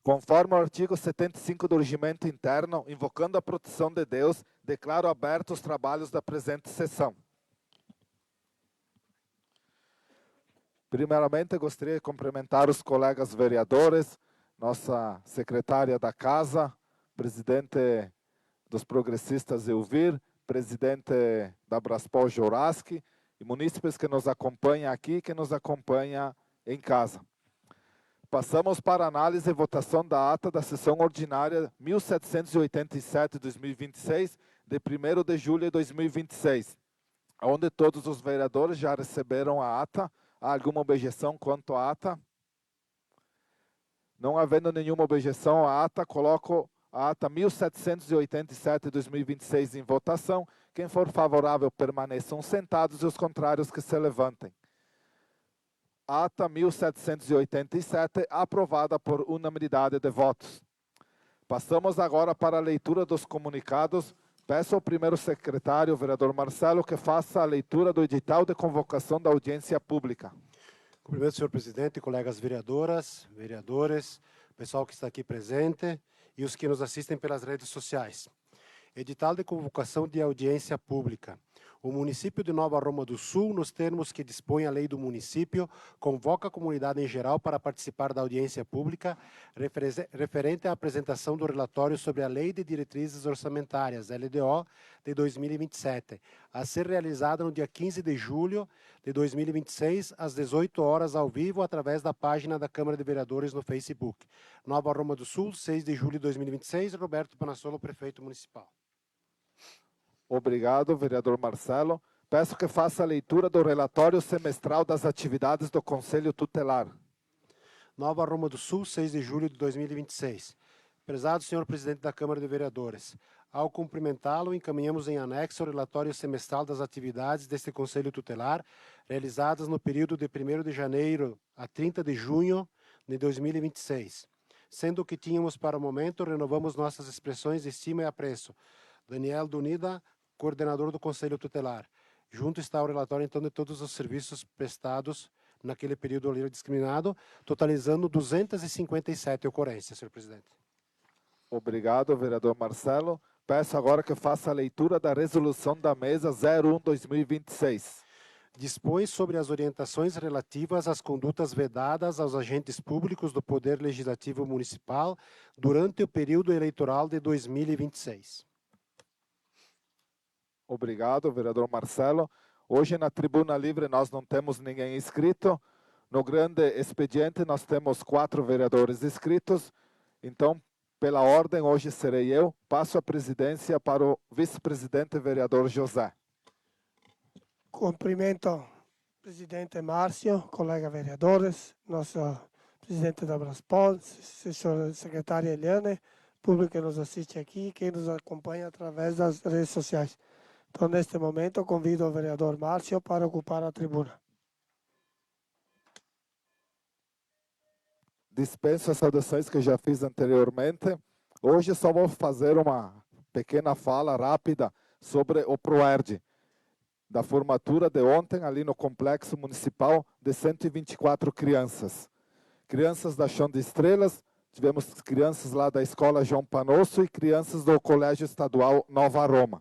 Conforme o artigo 75 do Regimento Interno, invocando a proteção de Deus, declaro abertos os trabalhos da presente sessão. Primeiramente, gostaria de cumprimentar os colegas vereadores, nossa secretária da Casa, presidente dos progressistas Elvir, presidente da Braspol Jouraski e munícipes que nos acompanham aqui e que nos acompanham em casa. Passamos para análise e votação da ata da sessão ordinária 1787-2026, de 1º de julho de 2026, onde todos os vereadores já receberam a ata. Há alguma objeção quanto à ata? Não havendo nenhuma objeção à ata, coloco a ata 1787-2026 em votação. Quem for favorável, permaneçam sentados e os contrários que se levantem. Ata 1787, aprovada por unanimidade de votos. Passamos agora para a leitura dos comunicados. Peço ao primeiro secretário, o vereador Marcelo, que faça a leitura do edital de convocação da audiência pública. Cumprimento, senhor presidente, colegas vereadoras, vereadores, pessoal que está aqui presente e os que nos assistem pelas redes sociais. Edital de convocação de audiência pública. O município de Nova Roma do Sul, nos termos que dispõe a lei do município, convoca a comunidade em geral para participar da audiência pública referente à apresentação do relatório sobre a Lei de Diretrizes Orçamentárias, LDO, de 2027, a ser realizada no dia 15 de julho de 2026, às 18 horas, ao vivo, através da página da Câmara de Vereadores no Facebook. Nova Roma do Sul, 6 de julho de 2026, Roberto Panassolo, prefeito municipal. Obrigado, vereador Marcelo. Peço que faça a leitura do relatório semestral das atividades do Conselho Tutelar. Nova Roma do Sul, 6 de julho de 2026. Prezado senhor presidente da Câmara de Vereadores, ao cumprimentá-lo, encaminhamos em anexo o relatório semestral das atividades deste Conselho Tutelar, realizadas no período de 1º de janeiro a 30 de junho de 2026. Sendo que tínhamos para o momento, renovamos nossas expressões de estima e apreço. Daniel Dunida, coordenador do Conselho Tutelar. Junto está o relatório, então, de todos os serviços prestados naquele período ali discriminado, totalizando 257 ocorrências, senhor presidente. Obrigado, vereador Marcelo. Peço agora que faça a leitura da resolução da mesa 01/2026. Dispõe sobre as orientações relativas às condutas vedadas aos agentes públicos do Poder Legislativo Municipal durante o período eleitoral de 2026. Obrigado, vereador Marcelo. Hoje na Tribuna Livre nós não temos ninguém inscrito. No grande expediente nós temos 4 vereadores inscritos. Então, pela ordem, hoje serei eu. Passo a presidência para o vice-presidente vereador José. Cumprimento o presidente Márcio, colega vereadores, nosso presidente da Braspol, secretária Eliane, público que nos assiste aqui, quem nos acompanha através das redes sociais. Então, neste momento, convido o vereador Márcio para ocupar a tribuna. Dispenso as saudações que já fiz anteriormente. Hoje só vou fazer uma pequena fala rápida sobre o PROERD, da formatura de ontem ali no Complexo Municipal de 124 crianças. Crianças da Chão de Estrelas, tivemos crianças lá da Escola João Panosso e crianças do Colégio Estadual Nova Roma.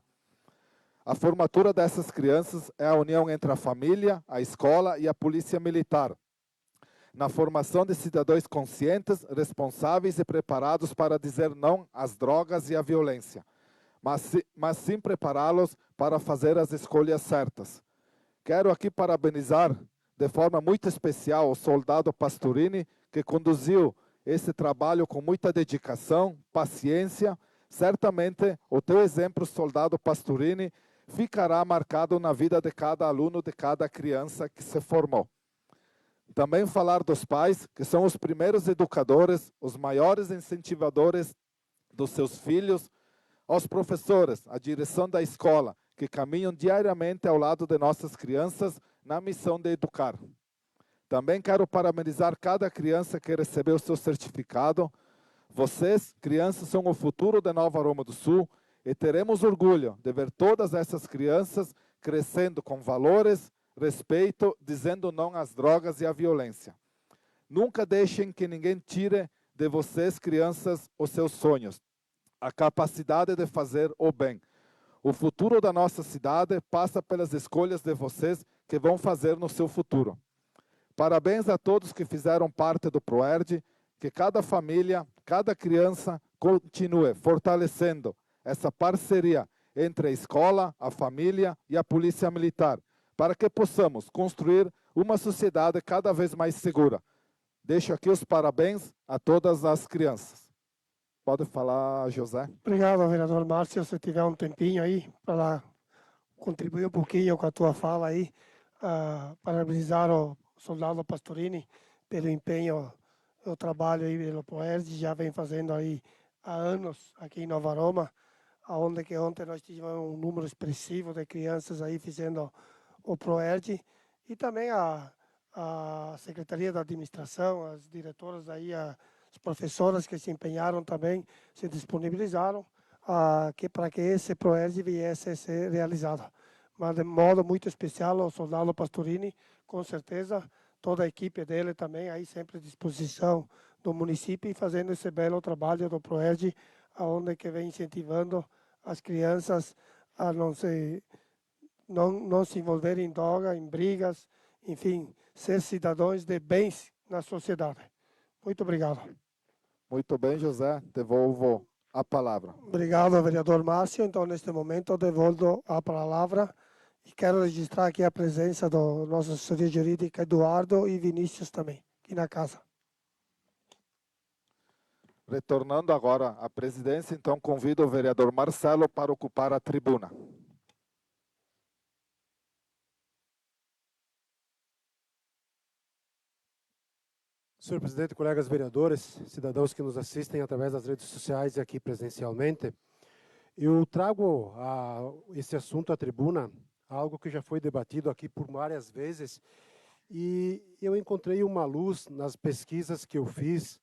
A formatura dessas crianças é a união entre a família, a escola e a polícia militar, na formação de cidadãos conscientes, responsáveis e preparados para dizer não às drogas e à violência, mas sim prepará-los para fazer as escolhas certas. Quero aqui parabenizar de forma muito especial o soldado Pastorini, que conduziu esse trabalho com muita dedicação, paciência. Certamente o teu exemplo, soldado Pastorini, ficará marcado na vida de cada aluno, de cada criança que se formou. Também falar dos pais, que são os primeiros educadores, os maiores incentivadores dos seus filhos, aos professores, à direção da escola, que caminham diariamente ao lado de nossas crianças na missão de educar. Também quero parabenizar cada criança que recebeu seu certificado. Vocês, crianças, são o futuro de Nova Roma do Sul e teremos orgulho de ver todas essas crianças crescendo com valores, respeito, dizendo não às drogas e à violência. Nunca deixem que ninguém tire de vocês, crianças, os seus sonhos, a capacidade de fazer o bem. O futuro da nossa cidade passa pelas escolhas de vocês que vão fazer no seu futuro. Parabéns a todos que fizeram parte do ProERD, que cada família, cada criança continue fortalecendo essa parceria entre a escola, a família e a polícia militar, para que possamos construir uma sociedade cada vez mais segura. Deixo aqui os parabéns a todas as crianças. Pode falar, José. Obrigado, vereador Márcio. Se tiver um tempinho aí para contribuir um pouquinho com a tua fala aí, parabenizar o soldado Pastorini pelo empenho, o trabalho aí pelo ProERD, já vem fazendo aí há anos aqui em Nova Roma, onde que ontem nós tivemos um número expressivo de crianças aí fazendo o ProERD, e também a Secretaria da Administração, as diretoras aí, as professoras que se empenharam também, se disponibilizaram para que esse ProERD viesse a ser realizado. Mas de modo muito especial o soldado Pastorini, com certeza, toda a equipe dele também aí sempre à disposição do município e fazendo esse belo trabalho do ProERD, onde que vem incentivando as crianças a não se envolverem em droga, em brigas, enfim, ser cidadãos de bens na sociedade. Muito obrigado. Muito bem, José. Devolvo a palavra. Obrigado, vereador Márcio. Então, neste momento, devolvo a palavra e quero registrar aqui a presença do nosso assessoria jurídica, Eduardo, e Vinícius também, aqui na casa. Retornando agora à presidência, então convido o vereador Marcelo para ocupar a tribuna. Senhor presidente, colegas vereadores, cidadãos que nos assistem através das redes sociais e aqui presencialmente, eu trago esse assunto à tribuna, algo que já foi debatido aqui por várias vezes, e eu encontrei uma luz nas pesquisas que eu fiz,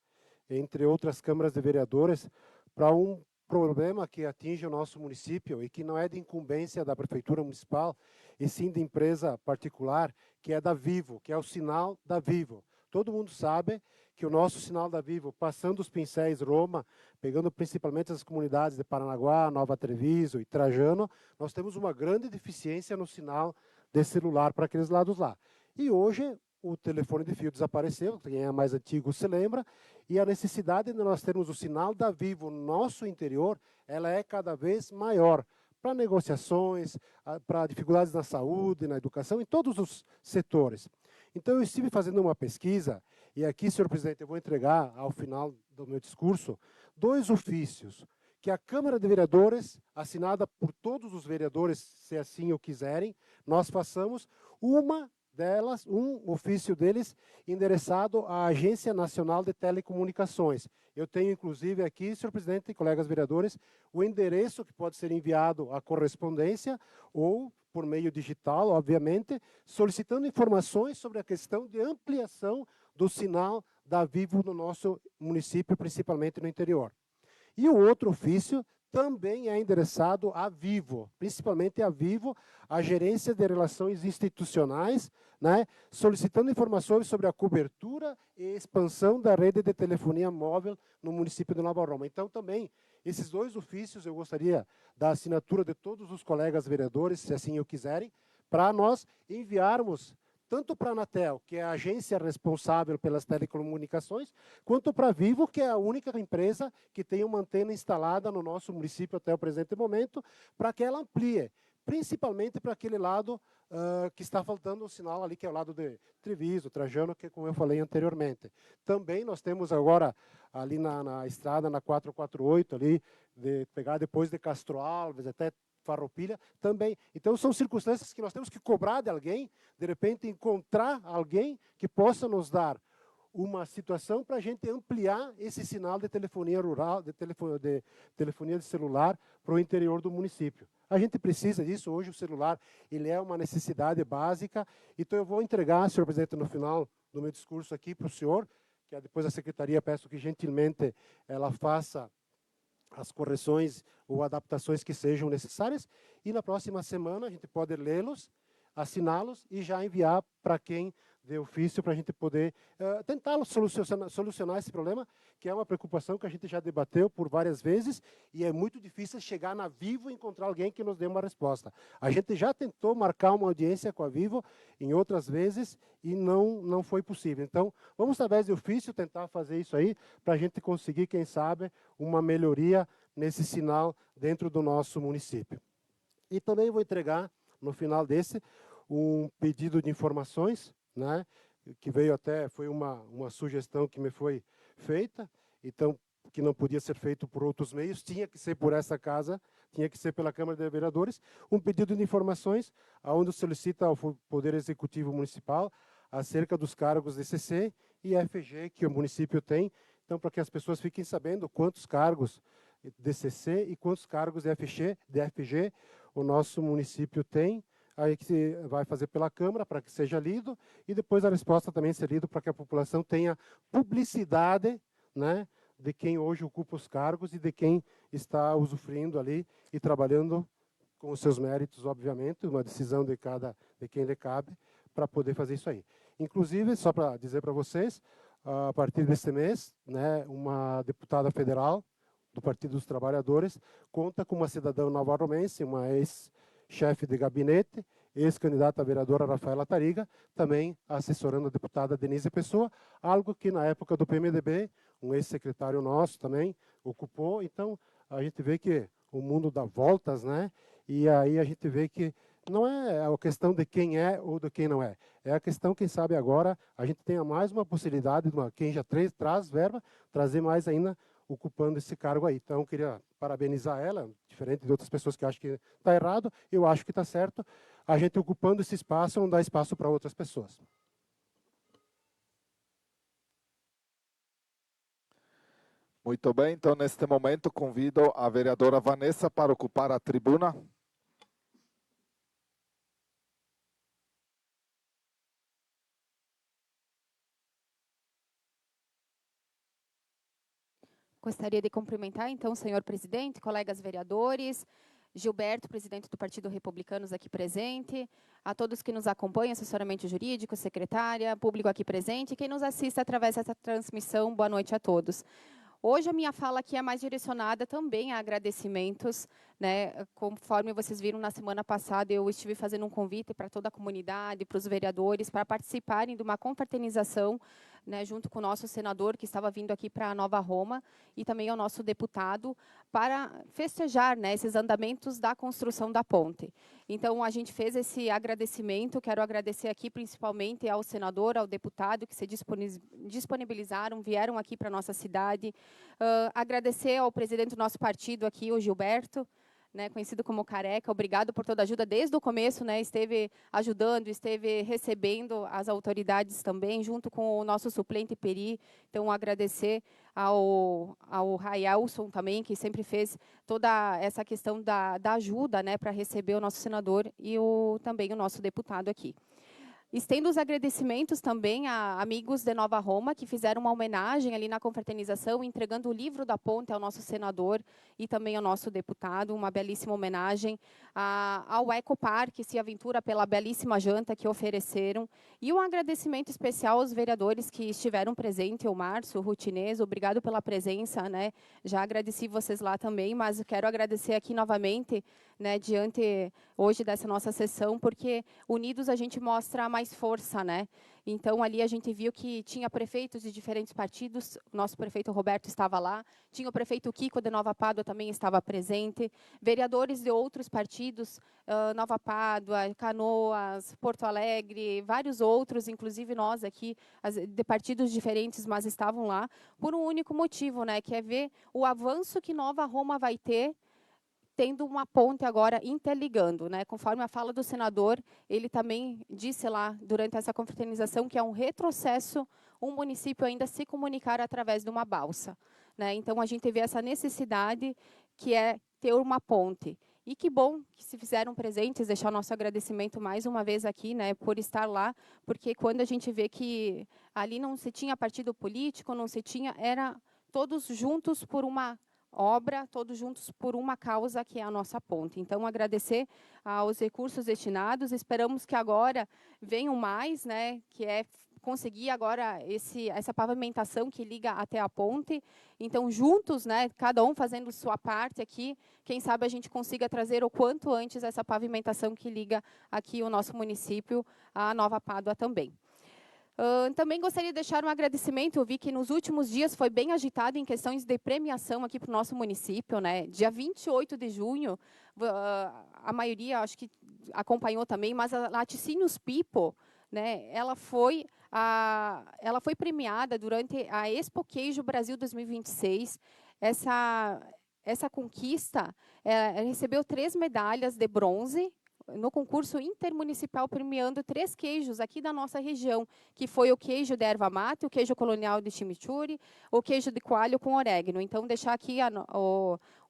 entre outras câmaras de vereadores, para um problema que atinge o nosso município e que não é de incumbência da Prefeitura Municipal, e sim de empresa particular, que é da Vivo, que é o sinal da Vivo. Todo mundo sabe que o nosso sinal da Vivo, passando os pincéis Roma, pegando principalmente as comunidades de Paranaguá, Nova Treviso e Trajano, nós temos uma grande deficiência no sinal de celular para aqueles lados lá. E hoje o telefone de fio desapareceu, quem é mais antigo se lembra, e a necessidade de nós termos o sinal da Vivo no nosso interior, ela é cada vez maior, para negociações, para dificuldades na saúde, na educação, em todos os setores. Então, eu estive fazendo uma pesquisa, e aqui, senhor presidente, eu vou entregar, ao final do meu discurso, 2 ofícios, que a Câmara de Vereadores, assinada por todos os vereadores, se assim o quiserem, nós façamos um ofício deles endereçado à Agência Nacional de Telecomunicações. Eu tenho, inclusive, aqui, senhor presidente e colegas vereadores, o endereço que pode ser enviado à correspondência ou por meio digital, obviamente, solicitando informações sobre a questão de ampliação do sinal da Vivo no nosso município, principalmente no interior. E o outro ofício também é endereçado à Vivo, principalmente à Vivo, a Gerência de Relações Institucionais, né, solicitando informações sobre a cobertura e expansão da rede de telefonia móvel no município de Nova Roma. Então, também, esses 2 ofícios eu gostaria da assinatura de todos os colegas vereadores, se assim o quiserem, para nós enviarmos tanto para a Anatel, que é a agência responsável pelas telecomunicações, quanto para a Vivo, que é a única empresa que tem uma antena instalada no nosso município até o presente momento, para que ela amplie, principalmente para aquele lado que está faltando o sinal ali, que é o lado de Treviso, Trajano, que como eu falei anteriormente. Também nós temos agora, ali na estrada, na 448, ali, de pegar depois de Castro Alves, até Farroupilha, também. Então, são circunstâncias que nós temos que cobrar de alguém, de repente encontrar alguém que possa nos dar uma situação para a gente ampliar esse sinal de telefonia rural, de telefonia de celular para o interior do município. A gente precisa disso, hoje o celular ele é uma necessidade básica, então eu vou entregar, senhor presidente, no final do meu discurso aqui para o senhor, que depois a secretaria peço que gentilmente ela faça as correções ou adaptações que sejam necessárias, e na próxima semana a gente pode lê-los, assiná-los e já enviar para quem de ofício para a gente poder tentar solucionar esse problema, que é uma preocupação que a gente já debateu por várias vezes, e é muito difícil chegar na Vivo e encontrar alguém que nos dê uma resposta. A gente já tentou marcar uma audiência com a Vivo em outras vezes e não foi possível. Então, vamos, através de ofício, tentar fazer isso aí, para a gente conseguir, quem sabe, uma melhoria nesse sinal dentro do nosso município. E também vou entregar, no final desse, um pedido de informações, né, que veio até, foi uma sugestão que me foi feita, então, que não podia ser feito por outros meios, tinha que ser por essa casa, tinha que ser pela Câmara de Vereadores, um pedido de informações, onde solicita ao Poder Executivo Municipal acerca dos cargos de CC e FG que o município tem, então, para que as pessoas fiquem sabendo quantos cargos de CC e quantos cargos de FG o nosso município tem, aí que se vai fazer pela Câmara para que seja lido, e depois a resposta também ser lida para que a população tenha publicidade, né, de quem hoje ocupa os cargos e de quem está usufruindo ali e trabalhando com os seus méritos, obviamente, uma decisão de quem lhe cabe, para poder fazer isso aí. Inclusive, só para dizer para vocês, a partir deste mês, né, uma deputada federal do Partido dos Trabalhadores conta com uma cidadã nova-romense, uma ex-chefe de gabinete, ex-candidata a vereadora Rafaela Tariga, também assessorando a deputada Denise Pessoa, algo que na época do PMDB, um ex-secretário nosso também ocupou. Então, a gente vê que o mundo dá voltas, né? E aí a gente vê que não é a questão de quem é ou de quem não é. É a questão, quem sabe agora, a gente tenha mais uma possibilidade, quem já traz verba, trazer mais ainda ocupando esse cargo aí. Então, eu queria parabenizar ela, diferente de outras pessoas que acham que está errado, eu acho que está certo. A gente ocupando esse espaço, não dá espaço para outras pessoas. Muito bem, então, neste momento, convido a vereadora Vanessa para ocupar a tribuna. Gostaria de cumprimentar, então, o senhor presidente, colegas vereadores, Gilberto, presidente do Partido Republicanos aqui presente, a todos que nos acompanham, assessoramento jurídico, secretária, público aqui presente, quem nos assiste através dessa transmissão, boa noite a todos. Hoje a minha fala aqui é mais direcionada também a agradecimentos, né? Conforme vocês viram na semana passada, eu estive fazendo um convite para toda a comunidade, para os vereadores, para participarem de uma confraternização, né, junto com o nosso senador, que estava vindo aqui para a Nova Roma, e também ao nosso deputado, para festejar, né, esses andamentos da construção da ponte. Então, a gente fez esse agradecimento, quero agradecer aqui principalmente ao senador, ao deputado, que se disponibilizaram, vieram aqui para a nossa cidade. Agradecer ao presidente do nosso partido aqui, o Gilberto, né, conhecido como Careca, obrigado por toda a ajuda desde o começo, né, esteve ajudando, esteve recebendo as autoridades também, junto com o nosso suplente Peri. Então, agradecer ao Raelson também, que sempre fez toda essa questão da ajuda, né, para receber o nosso senador e também o nosso deputado aqui. Estendo os agradecimentos também a amigos de Nova Roma, que fizeram uma homenagem ali na confraternização, entregando o livro da ponte ao nosso senador e também ao nosso deputado, uma belíssima homenagem ao Ecopark, que se aventura pela belíssima janta que ofereceram, e um agradecimento especial aos vereadores que estiveram presentes, o Márcio, o Rutinês, obrigado pela presença, né? Já agradeci vocês lá também, mas quero agradecer aqui novamente, né, diante hoje dessa nossa sessão, porque unidos a gente mostra mais força, né? Então, ali a gente viu que tinha prefeitos de diferentes partidos, o nosso prefeito Roberto estava lá, tinha o prefeito Kiko de Nova Pádua também estava presente, vereadores de outros partidos, Nova Pádua, Canoas, Porto Alegre, vários outros, inclusive nós aqui, de partidos diferentes, mas estavam lá, por um único motivo, né? Que é ver o avanço que Nova Roma vai ter, tendo uma ponte agora interligando, né? Conforme a fala do senador, ele também disse lá, durante essa confraternização, que é um retrocesso um município ainda se comunicar através de uma balsa, né? Então, a gente vê essa necessidade que é ter uma ponte. E que bom que se fizeram presentes, deixar o nosso agradecimento mais uma vez aqui, né, por estar lá, porque quando a gente vê que ali não se tinha partido político, não se tinha, era todos juntos por uma obra, todos juntos por uma causa, que é a nossa ponte. Então, agradecer aos recursos destinados, esperamos que agora venham mais, né, que é conseguir agora essa pavimentação que liga até a ponte. Então, juntos, né, cada um fazendo sua parte aqui, quem sabe a gente consiga trazer o quanto antes essa pavimentação que liga aqui o nosso município à Nova Pádua também. Também gostaria de deixar um agradecimento, eu vi que nos últimos dias foi bem agitado em questões de premiação aqui para o nosso município, né? Dia 28 de junho, a maioria acho que acompanhou também, mas a Laticínios People, né, ela foi premiada durante a Expo Queijo Brasil 2026. Essa conquista, ela recebeu 3 medalhas de bronze no concurso intermunicipal, premiando 3 queijos aqui da nossa região, que foi o queijo de erva mate, o queijo colonial de chimichurri, o queijo de coalho com orégano. Então, deixar aqui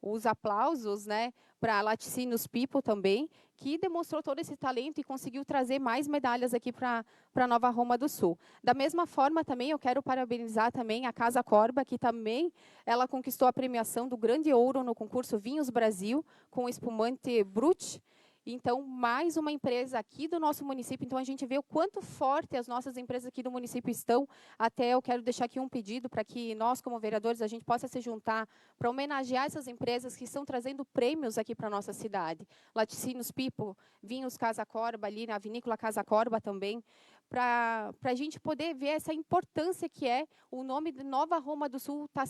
os aplausos, né, para a Laticínios People também, que demonstrou todo esse talento e conseguiu trazer mais medalhas aqui para Nova Roma do Sul. Da mesma forma, também, eu quero parabenizar também a Casa Corba, que também ela conquistou a premiação do Grande Ouro no concurso Vinhos Brasil, com o espumante Brut. Então, mais uma empresa aqui do nosso município. Então, a gente vê o quanto forte as nossas empresas aqui do município estão. Até eu quero deixar aqui um pedido para que nós, como vereadores, a gente possa se juntar para homenagear essas empresas que estão trazendo prêmios aqui para a nossa cidade. Laticínios People, Vinhos Casa Corba, ali na Vinícola Casa Corba também, para a gente poder ver essa importância que é o nome de Nova Roma do Sul está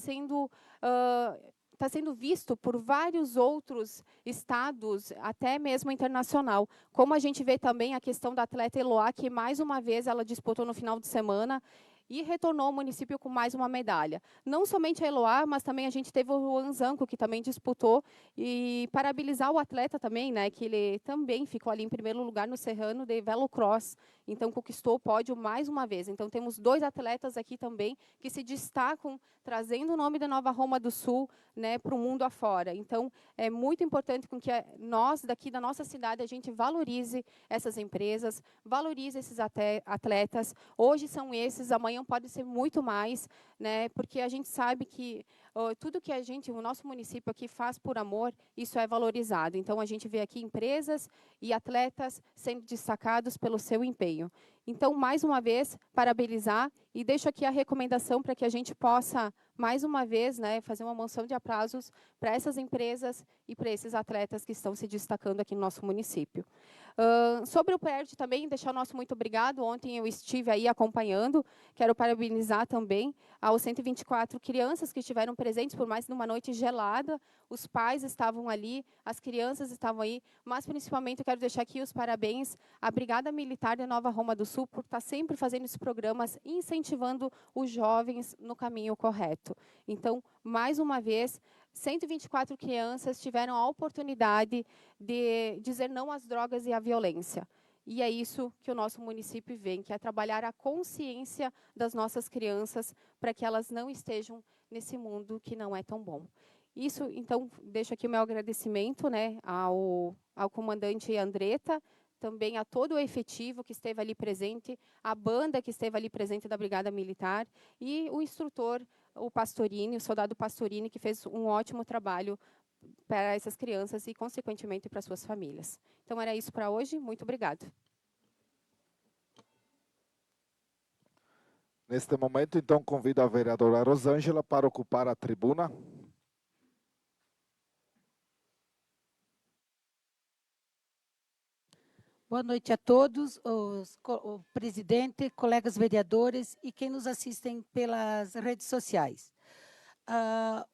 sendo visto por vários outros estados, até mesmo internacional. Como a gente vê também a questão da atleta Eloá, que mais uma vez ela disputou no final de semana e retornou ao município com mais uma medalha. Não somente a Eloá, mas também a gente teve o Juan Zanco, que também disputou, e parabenizar o atleta também, né, que ele também ficou ali em primeiro lugar no Serrano de Velocross, então conquistou o pódio mais uma vez. Então temos 2 atletas aqui também que se destacam, trazendo o nome da Nova Roma do Sul, né, para o mundo afora. Então, é muito importante com que nós, daqui da nossa cidade, a gente valorize essas empresas, valorize esses atletas. Hoje são esses, amanhã pode ser muito mais, né, porque a gente sabe que tudo que o nosso município aqui faz por amor, isso é valorizado. Então, a gente vê aqui empresas e atletas sendo destacados pelo seu empenho. Então, mais uma vez, parabenizar e deixo aqui a recomendação para que a gente possa, mais uma vez, né, fazer uma moção de aplausos para essas empresas e para esses atletas que estão se destacando aqui no nosso município. Sobre o PERD também, deixar o nosso muito obrigado. Ontem eu estive aí acompanhando, quero parabenizar também aos 124 crianças que estiveram presentes por mais de uma noite gelada. Os pais estavam ali, as crianças estavam aí, mas principalmente eu quero deixar aqui os parabéns à Brigada Militar de Nova Roma do Sul por estar sempre fazendo esses programas, incentivando os jovens no caminho correto. Então, mais uma vez, 124 crianças tiveram a oportunidade de dizer não às drogas e à violência. E é isso que o nosso município vem, que é trabalhar a consciência das nossas crianças para que elas não estejam nesse mundo que não é tão bom. Isso, então, deixo aqui o meu agradecimento, né, ao comandante Andretta, também a todo o efetivo que esteve ali presente, a banda que esteve ali presente da Brigada Militar e o instrutor, o Pastorini, o soldado Pastorini, que fez um ótimo trabalho para essas crianças e, consequentemente, para suas famílias. Então, era isso para hoje. Muito obrigada. Neste momento, então, convido a vereadora Rosângela para ocupar a tribuna. Boa noite a todos, o presidente, colegas vereadores e quem nos assistem pelas redes sociais.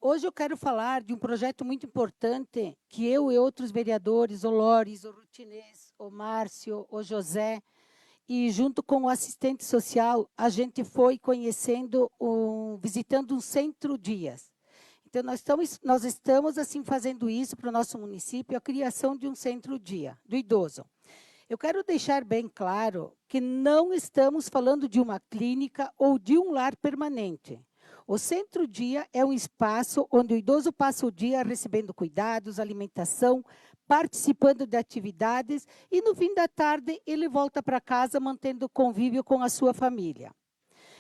Hoje eu quero falar de um projeto muito importante que eu e outros vereadores, o Lores, o Rutinês, o Márcio, o José, e junto com o assistente social, a gente foi conhecendo, visitando um centro dias. Então, nós estamos assim, fazendo isso para o nosso município, a criação de um centro-dia do idoso. Eu quero deixar bem claro que não estamos falando de uma clínica ou de um lar permanente. O centro-dia é um espaço onde o idoso passa o dia recebendo cuidados, alimentação, participando de atividades e, no fim da tarde, ele volta para casa mantendo convívio com a sua família.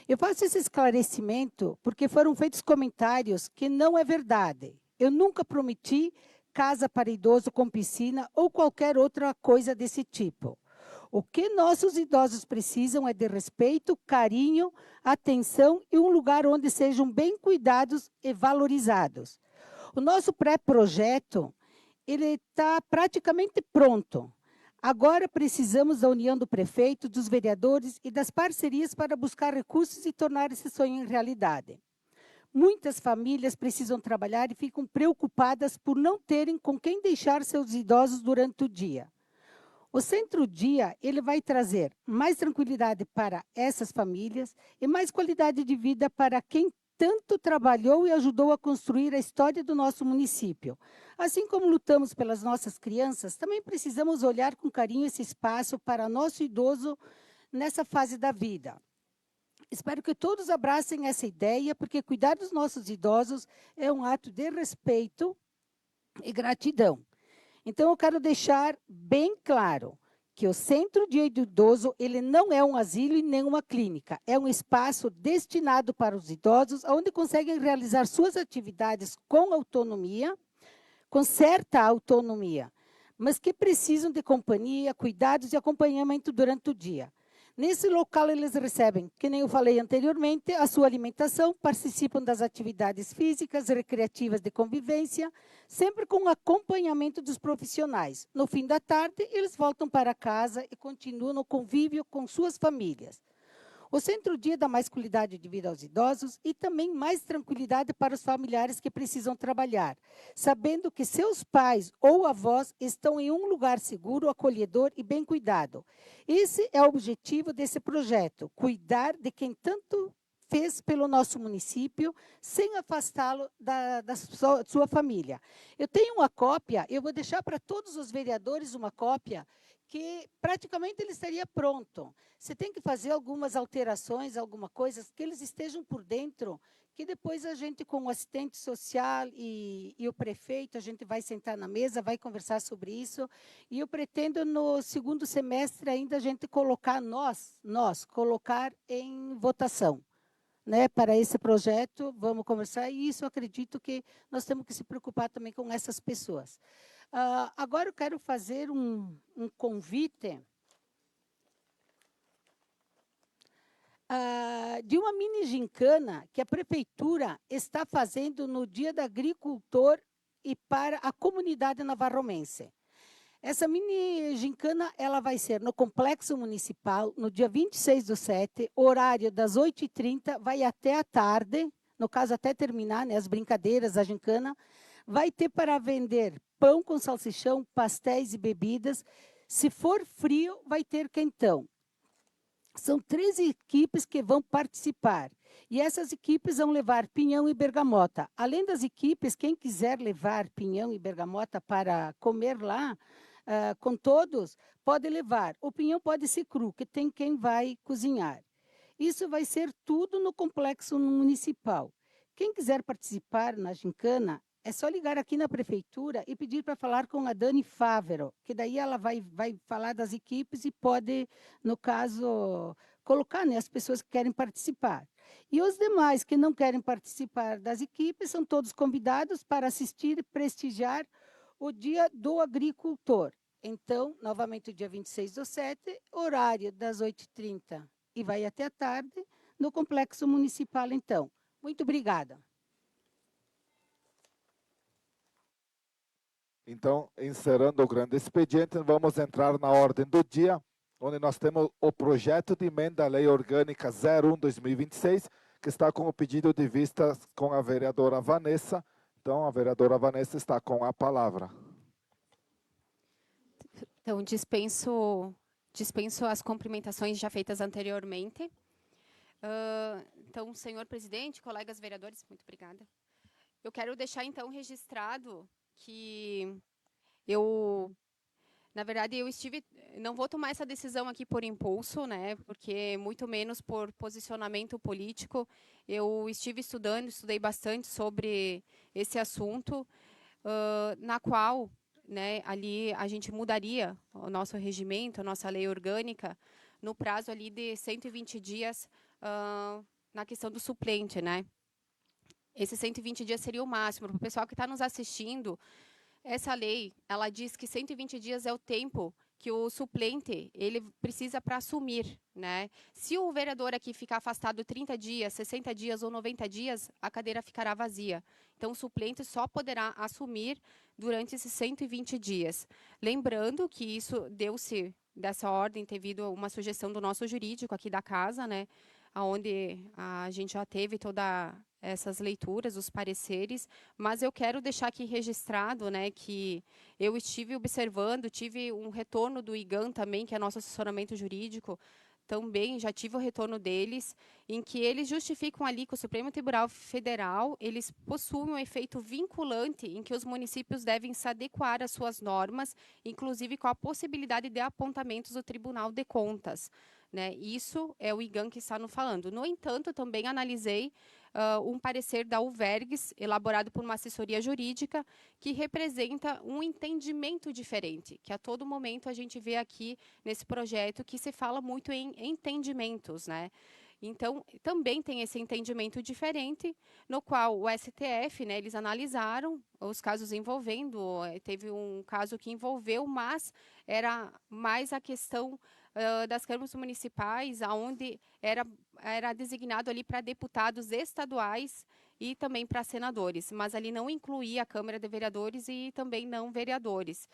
Eu faço esse esclarecimento porque foram feitos comentários que não é verdade. Eu nunca prometi casa para idoso com piscina ou qualquer outra coisa desse tipo. O que nossos idosos precisam é de respeito, carinho, atenção e um lugar onde sejam bem cuidados e valorizados. O nosso pré-projeto, ele está praticamente pronto. Agora precisamos da união do prefeito, dos vereadores e das parcerias para buscar recursos e tornar esse sonho em realidade. Muitas famílias precisam trabalhar e ficam preocupadas por não terem com quem deixar seus idosos durante o dia. O Centro-Dia, ele vai trazer mais tranquilidade para essas famílias e mais qualidade de vida para quem tanto trabalhou e ajudou a construir a história do nosso município. Assim como lutamos pelas nossas crianças, também precisamos olhar com carinho esse espaço para nosso idoso nessa fase da vida. Espero que todos abracem essa ideia, porque cuidar dos nossos idosos é um ato de respeito e gratidão. Então, eu quero deixar bem claro que o Centro-Dia do Idoso, ele não é um asilo e nem uma clínica. É um espaço destinado para os idosos, onde conseguem realizar suas atividades com autonomia, com certa autonomia, mas que precisam de companhia, cuidados e acompanhamento durante o dia. Nesse local, eles recebem, que nem eu falei anteriormente, a sua alimentação, participam das atividades físicas, recreativas de convivência, sempre com acompanhamento dos profissionais. No fim da tarde, eles voltam para casa e continuam no convívio com suas famílias. O Centro-Dia dá mais qualidade de vida aos idosos e também mais tranquilidade para os familiares que precisam trabalhar, sabendo que seus pais ou avós estão em um lugar seguro, acolhedor e bem cuidado. Esse é o objetivo desse projeto, cuidar de quem tanto fez pelo nosso município, sem afastá-lo da sua família. Eu tenho uma cópia, eu vou deixar para todos os vereadores uma cópia, que praticamente ele estaria pronto. Você tem que fazer algumas alterações, alguma coisa, que eles estejam por dentro, que depois a gente, com o assistente social e o prefeito, a gente vai sentar na mesa, vai conversar sobre isso, e eu pretendo, no segundo semestre, ainda a gente colocar, colocar em votação. Né, para esse projeto, vamos conversar, e isso eu acredito que nós temos que se preocupar também com essas pessoas. Agora eu quero fazer um convite de uma mini gincana que a prefeitura está fazendo no Dia do Agricultor e para a comunidade navarromense. Essa mini gincana, ela vai ser no Complexo Municipal, no dia 26/7, horário das 8h30, vai até a tarde, no caso até terminar, né, as brincadeiras, a gincana. Vai ter para vender pão com salsichão, pastéis e bebidas. Se for frio, vai ter quentão. São 13 equipes que vão participar. E essas equipes vão levar pinhão e bergamota. Além das equipes, quem quiser levar pinhão e bergamota para comer lá, com todos, pode levar. O pinhão pode ser cru, que tem quem vai cozinhar. Isso vai ser tudo no Complexo Municipal. Quem quiser participar na gincana, é só ligar aqui na prefeitura e pedir para falar com a Dani Fávero, que daí ela vai falar das equipes e pode, no caso, colocar, né, as pessoas que querem participar. E os demais que não querem participar das equipes são todos convidados para assistir e prestigiar o Dia do Agricultor. Então, novamente, o dia 26/7, horário das 8h30 e vai até a tarde, no Complexo Municipal, então. Muito obrigada. Então, encerrando o grande expediente, vamos entrar na ordem do dia, onde nós temos o projeto de emenda à Lei Orgânica 01/2026, que está com o pedido de vista com a vereadora Vanessa. Então, a vereadora Vanessa está com a palavra. Então, dispenso as cumprimentações já feitas anteriormente. Então, senhor presidente, colegas vereadores, muito obrigada. Eu quero deixar, então, registrado que na verdade, não vou tomar essa decisão aqui por impulso, né, porque muito menos por posicionamento político. Eu estudei bastante sobre esse assunto, na qual, né, ali a gente mudaria o nosso regimento, a nossa lei orgânica, no prazo ali de 120 dias, na questão do suplente, né. Esses 120 dias seria o máximo. Para o pessoal que está nos assistindo, essa lei, ela diz que 120 dias é o tempo que o suplente ele precisa para assumir, né? Se o vereador aqui ficar afastado 30 dias, 60 dias ou 90 dias, a cadeira ficará vazia. Então, o suplente só poderá assumir durante esses 120 dias. Lembrando que isso deu-se dessa ordem devido a uma sugestão do nosso jurídico aqui da casa, né? Onde a gente já teve toda essas leituras, os pareceres, mas eu quero deixar aqui registrado, né, que eu estive observando, tive um retorno do IGAN também, que é nosso assessoramento jurídico, também já tive o retorno deles, em que eles justificam ali que o Supremo Tribunal Federal, eles possuem um efeito vinculante em que os municípios devem se adequar às suas normas, inclusive com a possibilidade de apontamentos do Tribunal de Contas. Né? Isso é o IGAN que está nos falando. No entanto, também analisei um parecer da UVERGS, elaborado por uma assessoria jurídica, que representa um entendimento diferente, que a todo momento a gente vê aqui nesse projeto que se fala muito em entendimentos, né? Então, também tem esse entendimento diferente, no qual o STF, né, eles analisaram os casos envolvendo, teve um caso que envolveu, mas era mais a questão das câmaras municipais, onde era designado ali para deputados estaduais e também para senadores, mas ali não incluía a Câmara de Vereadores e também não vereadores.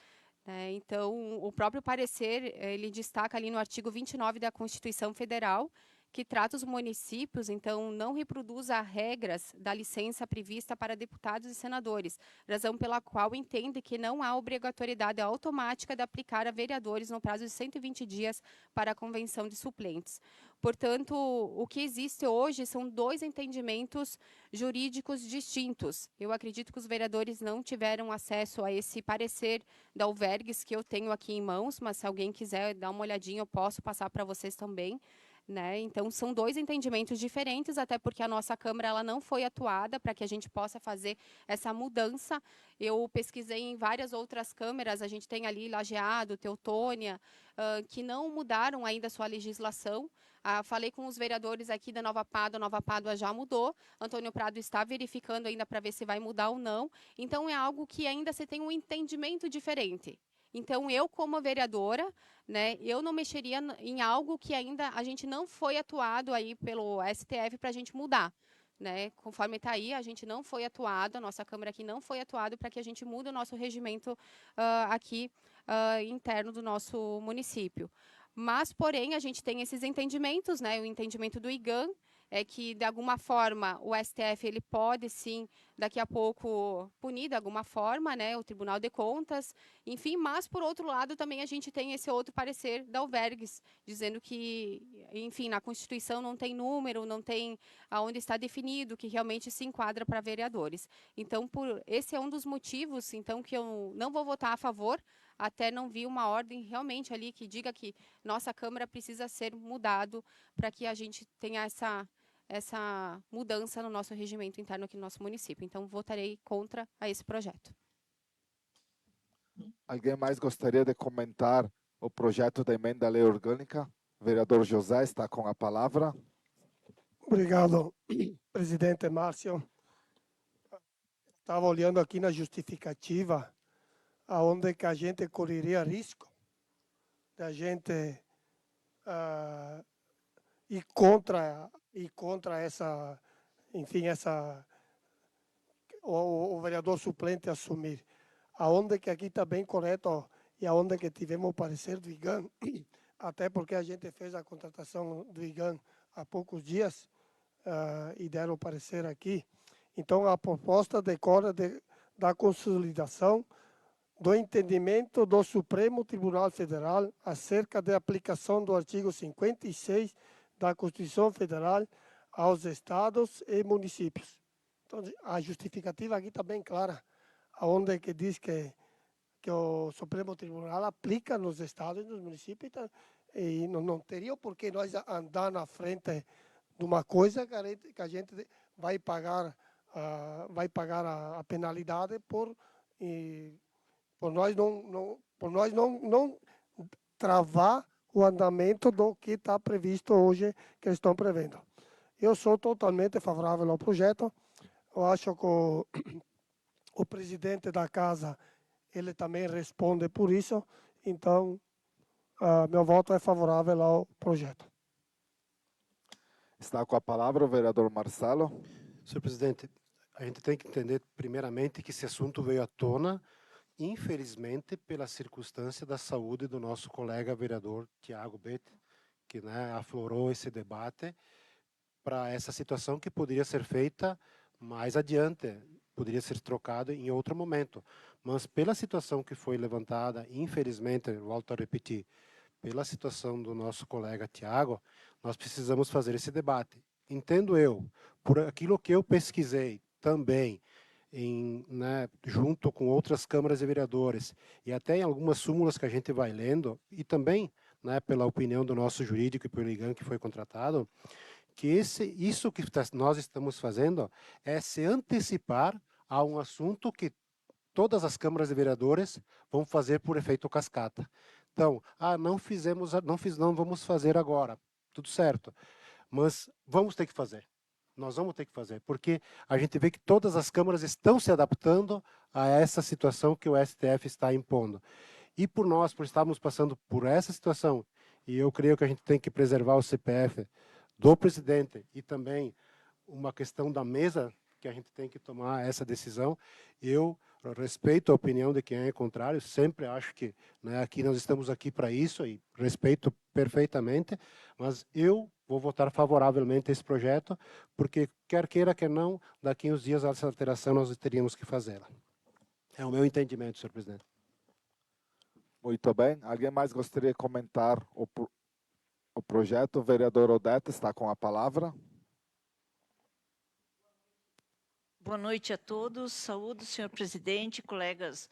Então, o próprio parecer, ele destaca ali no artigo 29 da Constituição Federal, que trata os municípios, então, não reproduz as regras da licença prevista para deputados e senadores, razão pela qual entende que não há obrigatoriedade automática de aplicar a vereadores no prazo de 120 dias para a convenção de suplentes. Portanto, o que existe hoje são dois entendimentos jurídicos distintos. Eu acredito que os vereadores não tiveram acesso a esse parecer da UVERGS que eu tenho aqui em mãos, mas se alguém quiser dar uma olhadinha, eu posso passar para vocês também. Né? Então, são dois entendimentos diferentes, até porque a nossa Câmara ela não foi atuada para que a gente possa fazer essa mudança. Eu pesquisei em várias outras câmaras, a gente tem ali Lajeado, Teutônia, que não mudaram ainda a sua legislação. Falei com os vereadores aqui da Nova Pádua já mudou, Antônio Prado está verificando ainda para ver se vai mudar ou não. Então, é algo que ainda se tem um entendimento diferente. Então, eu, como vereadora, né, eu não mexeria em algo que ainda a gente não foi atuado aí pelo STF para a gente mudar. Né? Conforme está aí, a gente não foi atuado, a nossa Câmara aqui não foi atuado para que a gente mude o nosso regimento aqui interno do nosso município. Mas, porém, a gente tem esses entendimentos, né? O entendimento do IGAN é que, de alguma forma, o STF ele pode, sim, daqui a pouco, punir de alguma forma, né? O Tribunal de Contas, enfim, mas, por outro lado, também a gente tem esse outro parecer da UVERGS, dizendo que, enfim, na Constituição não tem número, não tem aonde está definido que realmente se enquadra para vereadores. Então, esse é um dos motivos, então, que eu não vou votar a favor, até não vi uma ordem realmente ali que diga que nossa Câmara precisa ser mudado para que a gente tenha essa mudança no nosso regimento interno aqui no nosso município. Então, votarei contra a esse projeto. Alguém mais gostaria de comentar o projeto da emenda à lei orgânica? O vereador José está com a palavra. Obrigado, presidente Márcio. Estava olhando aqui na justificativa, aonde que a gente correria risco da gente ir contra essa, enfim, o vereador suplente assumir. Aonde que aqui está bem correto e aonde que tivemos o parecer do IGAN, até porque a gente fez a contratação do IGAN há poucos dias e deram o parecer aqui. Então, a proposta decorre da consolidação do entendimento do Supremo Tribunal Federal acerca da aplicação do artigo 56 da Constituição Federal aos estados e municípios. Então, a justificativa aqui está bem clara, onde que diz que o Supremo Tribunal aplica nos estados e nos municípios, e não teria por que nós andar na frente de uma coisa que a gente vai pagar a penalidade por nós não travar o andamento do que está previsto hoje, que eles estão prevendo. Eu sou totalmente favorável ao projeto. eu acho que o presidente da casa, ele também responde por isso, então meu voto é favorável ao projeto. Está com a palavra o vereador Marcelo. Senhor presidente, a gente tem que entender, primeiramente, que esse assunto veio à tona, infelizmente, pela circunstância da saúde do nosso colega vereador Tiago Bete, que aflorou esse debate para essa situação que poderia ser feita mais adiante, poderia ser trocado em outro momento. Mas pela situação que foi levantada, infelizmente, volto a repetir, pela situação do nosso colega Tiago, nós precisamos fazer esse debate. Entendo eu, por aquilo que eu pesquisei também, junto com outras câmaras de vereadores, e até em algumas súmulas que a gente vai lendo, e também pela opinião do nosso jurídico e pelo IGAN que foi contratado, que isso que nós estamos fazendo é se antecipar a um assunto que todas as câmaras de vereadores vão fazer por efeito cascata. Então, não vamos fazer agora, tudo certo, mas vamos ter que fazer. Nós vamos ter que fazer, porque a gente vê que todas as câmaras estão se adaptando a essa situação que o STF está impondo. E por estarmos passando por essa situação, e eu creio que a gente tem que preservar o CPF do presidente e também uma questão da mesa, que a gente tem que tomar essa decisão, eu respeito a opinião de quem é contrário, sempre acho que aqui nós estamos aqui para isso e respeito perfeitamente, mas eu vou votar favoravelmente a esse projeto, porque quer queira, quer não, daqui uns dias essa alteração nós teríamos que fazê-la. É o meu entendimento, senhor presidente. Muito bem. Alguém mais gostaria de comentar o projeto? O vereador Odete está com a palavra. Boa noite a todos. Saúdo, senhor presidente, colegas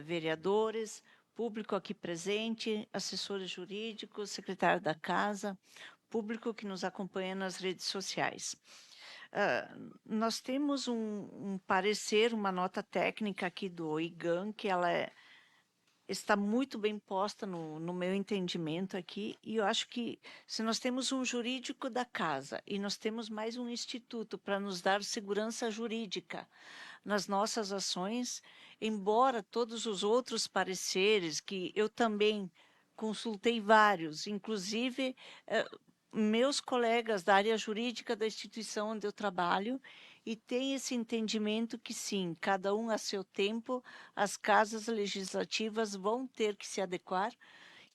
vereadores, público aqui presente, assessores jurídicos, secretário da casa, público que nos acompanha nas redes sociais. Nós temos um parecer, uma nota técnica aqui do IGAN, que ela está muito bem posta no meu entendimento aqui, e eu acho que se nós temos um jurídico da casa e nós temos mais um instituto para nos dar segurança jurídica nas nossas ações, embora todos os outros pareceres, que eu também consultei vários, inclusive meus colegas da área jurídica da instituição onde eu trabalho, e tem esse entendimento que sim, cada um a seu tempo, as casas legislativas vão ter que se adequar,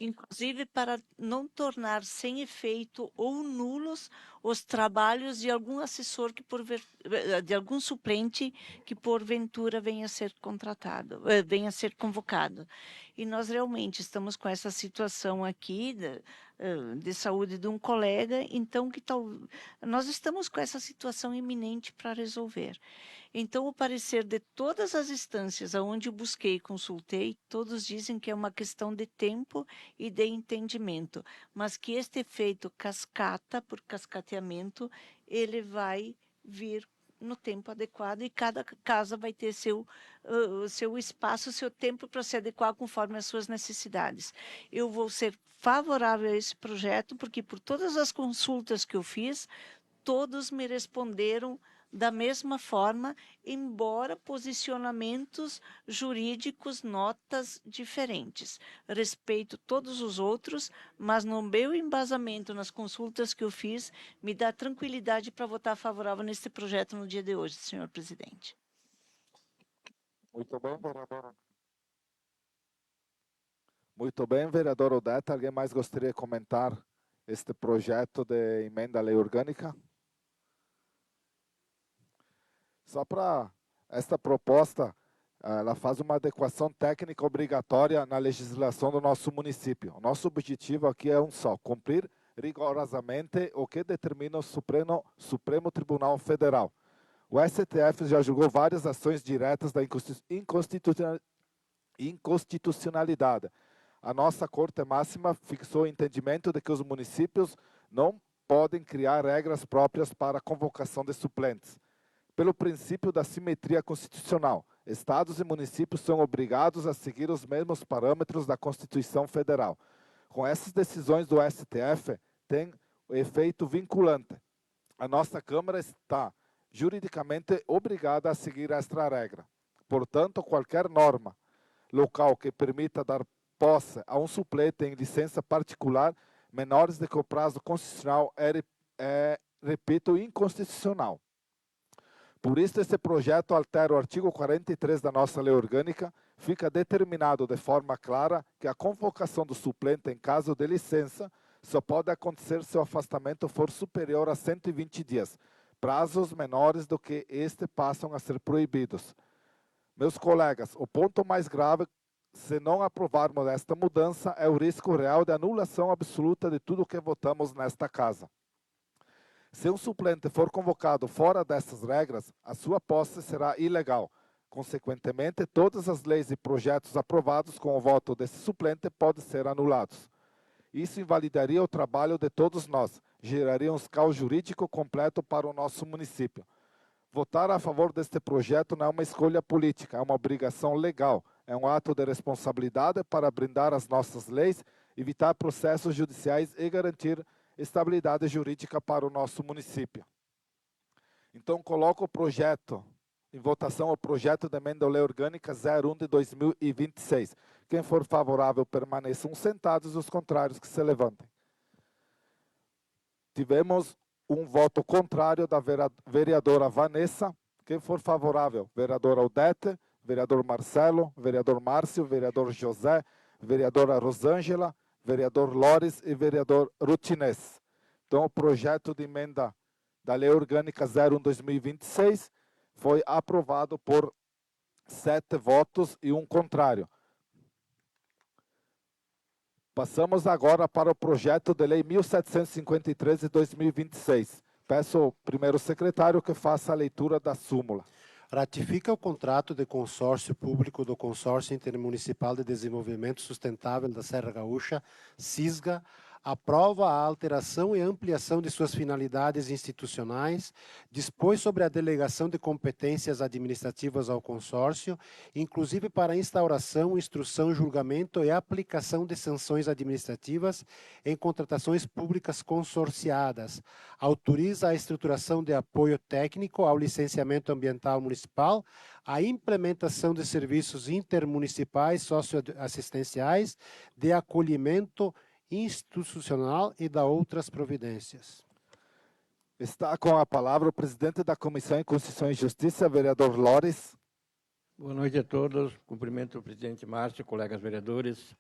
inclusive para não tornar sem efeito ou nulos os trabalhos de algum assessor de algum suplente que porventura venha a ser contratado, venha a ser convocado. E nós realmente estamos com essa situação aqui de saúde de um colega, então nós estamos com essa situação iminente para resolver. Então, o parecer de todas as instâncias aonde eu busquei e consultei, todos dizem que é uma questão de tempo e de entendimento, mas que este efeito cascata, por cascateamento, ele vai vir no tempo adequado e cada casa vai ter seu espaço, seu tempo para se adequar conforme as suas necessidades. Eu vou ser favorável a esse projeto, porque por todas as consultas que eu fiz, todos me responderam da mesma forma, embora posicionamentos jurídicos, notas diferentes. Respeito todos os outros, mas no meu embasamento, nas consultas que eu fiz, me dá tranquilidade para votar favorável nesse projeto no dia de hoje, senhor presidente. Muito bem, vereadora. Muito bem, vereador Odete. Alguém mais gostaria de comentar este projeto de emenda à lei orgânica? Só para esta proposta, ela faz uma adequação técnica obrigatória na legislação do nosso município. O nosso objetivo aqui é um só: cumprir rigorosamente o que determina o Supremo Tribunal Federal. O STF já julgou várias ações diretas da inconstitucionalidade. A nossa Corte Máxima fixou o entendimento de que os municípios não podem criar regras próprias para a convocação de suplentes. Pelo princípio da simetria constitucional, estados e municípios são obrigados a seguir os mesmos parâmetros da Constituição Federal. Com essas decisões do STF, tem o efeito vinculante. A nossa Câmara está juridicamente obrigada a seguir esta regra. Portanto, qualquer norma local que permita dar posse a um suplente em licença particular menores do que o prazo constitucional é, repito, inconstitucional. Por isso, esse projeto altera o artigo 43 da nossa lei orgânica. Fica determinado de forma clara que a convocação do suplente em caso de licença só pode acontecer se o afastamento for superior a 120 dias. Prazos menores do que este passam a ser proibidos. Meus colegas, o ponto mais grave, se não aprovarmos esta mudança, é o risco real de anulação absoluta de tudo que votamos nesta casa. Se um suplente for convocado fora dessas regras, a sua posse será ilegal. Consequentemente, todas as leis e projetos aprovados com o voto desse suplente podem ser anulados. Isso invalidaria o trabalho de todos nós, geraria um caos jurídico completo para o nosso município. Votar a favor deste projeto não é uma escolha política, é uma obrigação legal. É um ato de responsabilidade para brindar as nossas leis, evitar processos judiciais e garantir estabilidade jurídica para o nosso município. Então, coloco o projeto em votação, o projeto de emenda à Lei Orgânica 01 de 2026. Quem for favorável, permaneçam sentados, os contrários que se levantem. Tivemos um voto contrário da vereadora Vanessa. Quem for favorável, vereador Odete, vereador Marcelo, vereador Márcio, vereador José, vereadora Rosângela, vereador Lores e vereador Rutinês. Então, o projeto de emenda da Lei Orgânica 01/2026 foi aprovado por 7 votos e 1 contrário. Passamos agora para o projeto de lei 1753 de 2026. Peço ao primeiro secretário que faça a leitura da súmula. Ratifica o contrato de consórcio público do Consórcio Intermunicipal de Desenvolvimento Sustentável da Serra Gaúcha, SISGA, aprova a alteração e ampliação de suas finalidades institucionais, dispõe sobre a delegação de competências administrativas ao consórcio, inclusive para a instauração, instrução, julgamento e aplicação de sanções administrativas em contratações públicas consorciadas, autoriza a estruturação de apoio técnico ao licenciamento ambiental municipal, a implementação de serviços intermunicipais socioassistenciais, de acolhimento institucional e da outras providências. Está com a palavra o presidente da Comissão de Constituição e Justiça, vereador Lores. Boa noite a todos. Cumprimento o presidente Márcio, colegas vereadores,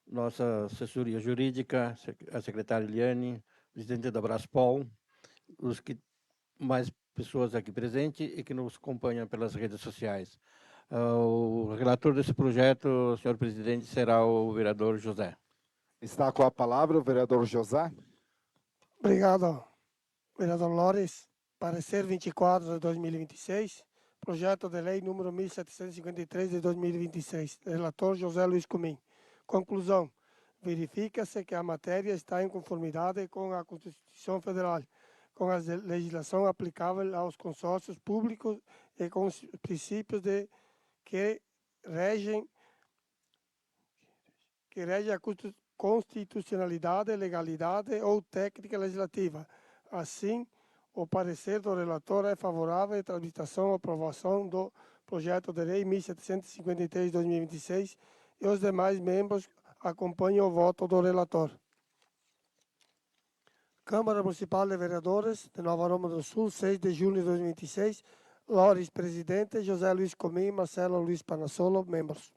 nossa assessoria jurídica, a secretária Eliane, presidente da Braspol, mais pessoas aqui presentes e que nos acompanham pelas redes sociais. O relator desse projeto, senhor presidente, será o vereador José. Está com a palavra o vereador José. Obrigado, vereador Lores. Parecer 24 de 2026, projeto de lei número 1753 de 2026. Relator José Luiz Comim. Conclusão. Verifica-se que a matéria está em conformidade com a Constituição Federal, com a legislação aplicável aos consórcios públicos e com os princípios que regem a constitucionalidade, legalidade ou técnica legislativa. Assim, o parecer do relator é favorável à tramitação e aprovação do projeto de lei 1753 de 2026 e os demais membros acompanham o voto do relator. Câmara Municipal de Vereadores de Nova Aroma do Sul, 6 de julho de 2026. Lores, presidente. José Luiz Comim, Marcelo Luiz Panassolo, membros.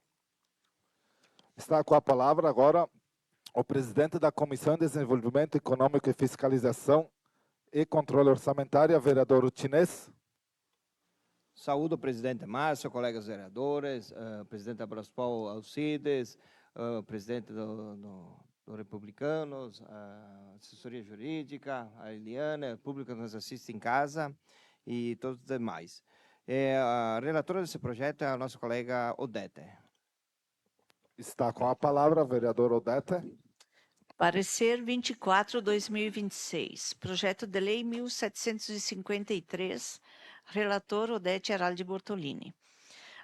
Está com a palavra agora o presidente da Comissão de Desenvolvimento Econômico e Fiscalização e Controle Orçamentário, vereador Rutinês. Saúdo o presidente Márcio, colegas vereadores, presidente da Braspol Alcides, presidente do Republicanos, a assessoria jurídica, a Eliana, o público que nos assiste em casa e todos os demais. A relatora desse projeto é a nossa colega Odete. Está com a palavra, vereador Odete. Parecer 24/2026, projeto de lei 1753, relator Odete Araldi Bortolini.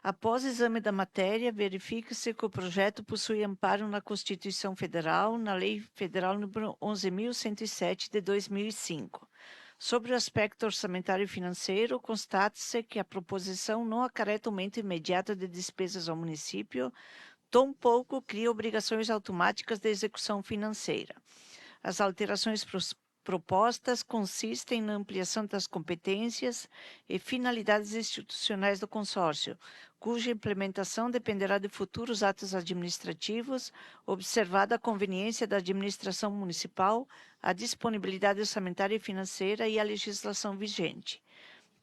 Após exame da matéria, verifica-se que o projeto possui amparo na Constituição Federal, na Lei Federal número 11.107 de 2005, Sobre o aspecto orçamentário e financeiro, constate-se que a proposição não acarreta aumento imediato de despesas ao município, tampouco cria obrigações automáticas de execução financeira. As alterações propostas consistem na ampliação das competências e finalidades institucionais do consórcio, cuja implementação dependerá de futuros atos administrativos, observada a conveniência da administração municipal, a disponibilidade orçamentária e financeira e a legislação vigente.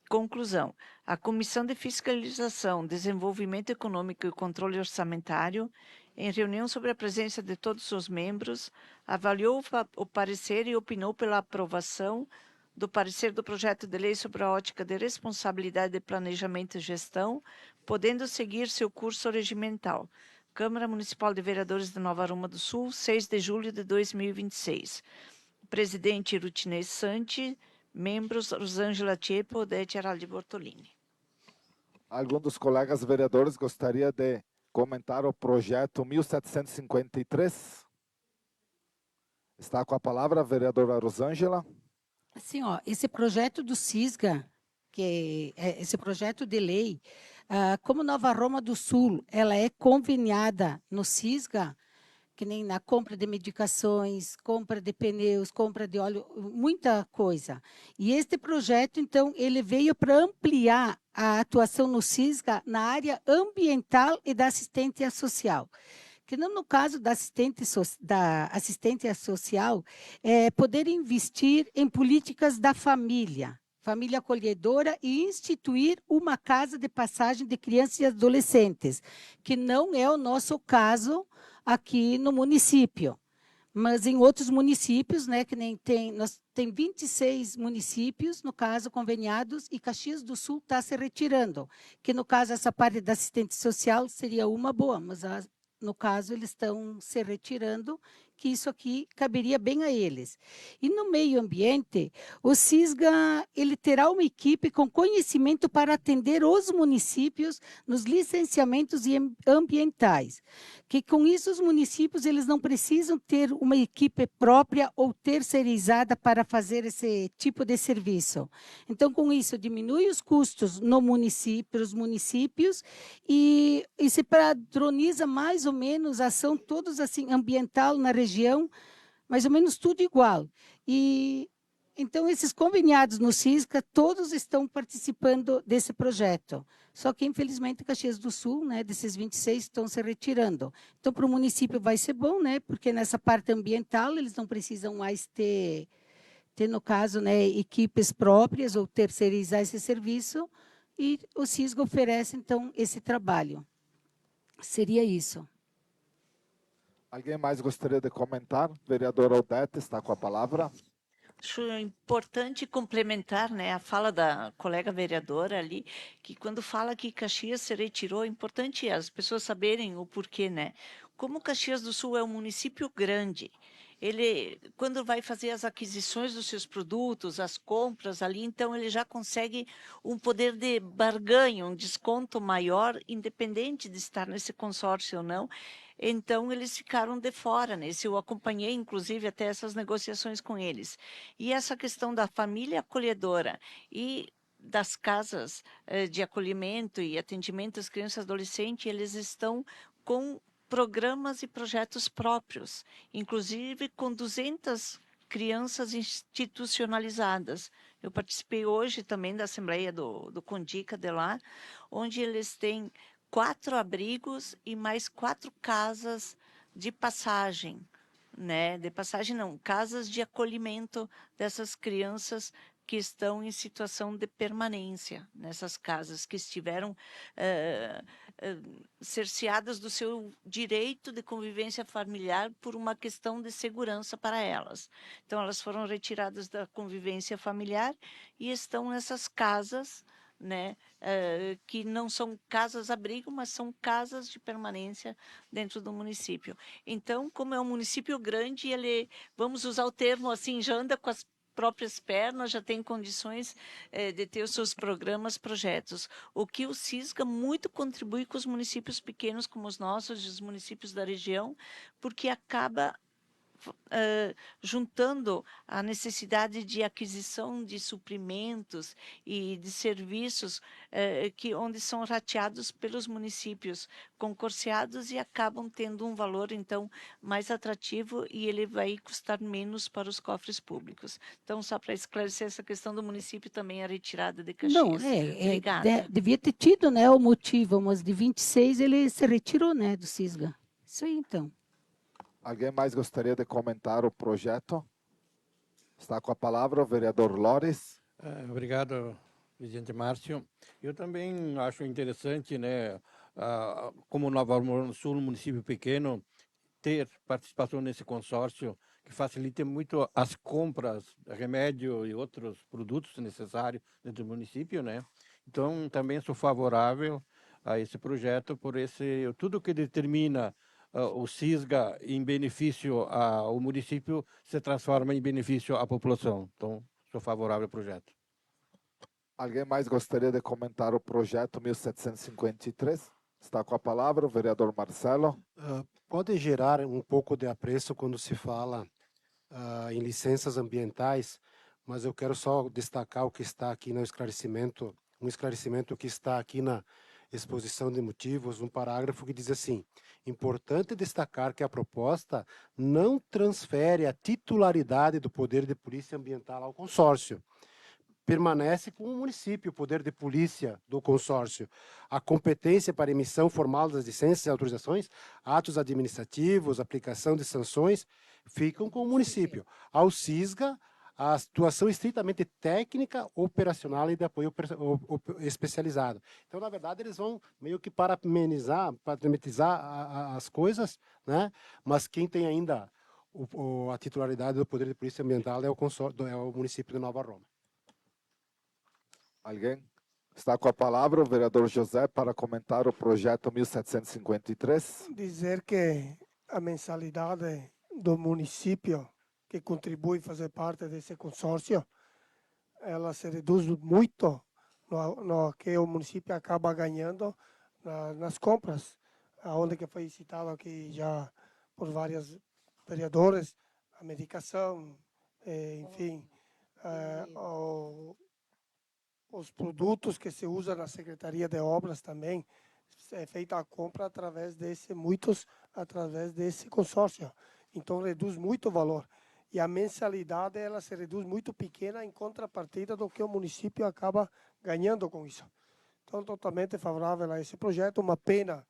Conclusão. A Comissão de Fiscalização, Desenvolvimento Econômico e Controle Orçamentário, em reunião sobre a presença de todos os membros, avaliou o parecer e opinou pela aprovação do parecer do projeto de lei sobre a ótica de responsabilidade de planejamento e gestão, podendo seguir seu curso regimental. Câmara Municipal de Vereadores de Nova Aruma do Sul, 6 de julho de 2026. Presidente Rutinês Santi, membros Rosângela Tiepo, Odete Araldi Bortolini. Algum dos colegas vereadores gostaria de comentar o projeto 1753? Está com a palavra a vereadora Rosângela. Assim, ó, esse projeto do CISGA, que é esse projeto de lei, como Nova Roma do Sul, ela é conveniada no CISGA, que nem na compra de medicações, compra de pneus, compra de óleo, muita coisa. E este projeto, então, ele veio para ampliar a atuação no CISGA na área ambiental e da assistência social. Que não no caso da assistência social, poder investir em políticas da família acolhedora e instituir uma casa de passagem de crianças e adolescentes, que não é o nosso caso aqui no município. Mas em outros municípios, né, que nem nós tem 26 municípios, no caso, conveniados, e Caxias do Sul está se retirando, que no caso essa parte da assistente social seria uma boa, mas no caso eles estão se retirando, que isso aqui caberia bem a eles. E no meio ambiente, o CISGA ele terá uma equipe com conhecimento para atender os municípios nos licenciamentos ambientais, que com isso os municípios eles não precisam ter uma equipe própria ou terceirizada para fazer esse tipo de serviço. Então, com isso, diminui os custos no município, os municípios, e se padroniza mais ou menos a ação todos assim ambiental na região, mais ou menos tudo igual. E então esses conveniados no CISGA, todos estão participando desse projeto. Só que infelizmente Caxias do Sul, né, desses 26 estão se retirando. Então para o município vai ser bom, né, porque nessa parte ambiental eles não precisam mais ter no caso, né, equipes próprias ou terceirizar esse serviço, e o CISGA oferece então esse trabalho. Seria isso. Alguém mais gostaria de comentar? Vereadora Odete está com a palavra. Acho importante complementar, né, a fala da colega vereadora ali, que quando fala que Caxias se retirou, é importante as pessoas saberem o porquê, né? Como Caxias do Sul é um município grande, ele, quando vai fazer as aquisições dos seus produtos, as compras ali, então ele já consegue um poder de barganha, um desconto maior, independente de estar nesse consórcio ou não. Então, eles ficaram de fora, né? Eu acompanhei, inclusive, até essas negociações com eles. E essa questão da família acolhedora e das casas de acolhimento e atendimento às crianças e adolescentes, eles estão com programas e projetos próprios, inclusive com 200 crianças institucionalizadas. Eu participei hoje também da Assembleia do Condica de lá, onde eles têm 4 abrigos e mais 4 casas de passagem, né? De passagem não, casas de acolhimento dessas crianças que estão em situação de permanência nessas casas, que estiveram cerceadas do seu direito de convivência familiar por uma questão de segurança para elas. Então, elas foram retiradas da convivência familiar e estão nessas casas, né, que não são casas-abrigo, mas são casas de permanência dentro do município. Então, como é um município grande, ele, vamos usar o termo assim, já anda com as próprias pernas, já tem condições de ter os seus programas, projetos. O que o CISGA muito contribui com os municípios pequenos como os nossos, os municípios da região, porque acaba juntando a necessidade de aquisição de suprimentos e de serviços onde são rateados pelos municípios concorseados e acabam tendo um valor, então, mais atrativo e ele vai custar menos para os cofres públicos. Então, só para esclarecer essa questão do município também, a retirada de Caxias. Não, Obrigada. devia ter tido, né, o motivo, mas de 26 ele se retirou, né, do CISGA. Isso aí, então. Alguém mais gostaria de comentar o projeto? Está com a palavra o vereador Lores. Obrigado, presidente Márcio. Eu também acho interessante, né, como Nova Armor do Sul, um município pequeno, ter participação nesse consórcio que facilite muito as compras de remédio e outros produtos necessários dentro do município, né? Então, também sou favorável a esse projeto por tudo que determina o CISGA em benefício ao município se transforma em benefício à população. Então, sou favorável ao projeto. Alguém mais gostaria de comentar o projeto 1753? Está com a palavra o vereador Marcelo. Pode gerar um pouco de apreço quando se fala em licenças ambientais, mas eu quero só destacar o que está aqui no esclarecimento, um esclarecimento que está aqui na exposição de motivos, um parágrafo que diz assim: importante destacar que a proposta não transfere a titularidade do poder de polícia ambiental ao consórcio. Permanece com o município, o poder de polícia do consórcio. A competência para emissão formal das licenças e autorizações, atos administrativos, aplicação de sanções, ficam com o município. Ao CISGA, a atuação estritamente técnica, operacional e de apoio especializado. Então, na verdade, eles vão meio que parametrizar as coisas, né? Mas quem tem ainda a titularidade do poder de polícia ambiental é o município de Nova Roma. Alguém? Está com a palavra o vereador José para comentar o projeto 1753. Dizer que a mensalidade do município que contribui a fazer parte desse consórcio, ela se reduz muito no que o município acaba ganhando nas compras, onde que foi citado aqui já por vários vereadores, a medicação, enfim, os produtos que se usam na Secretaria de Obras também, é feita a compra através desse consórcio. Então, reduz muito o valor. E a mensalidade, ela se reduz muito pequena em contrapartida do que o município acaba ganhando com isso. Então, totalmente favorável a esse projeto. Uma pena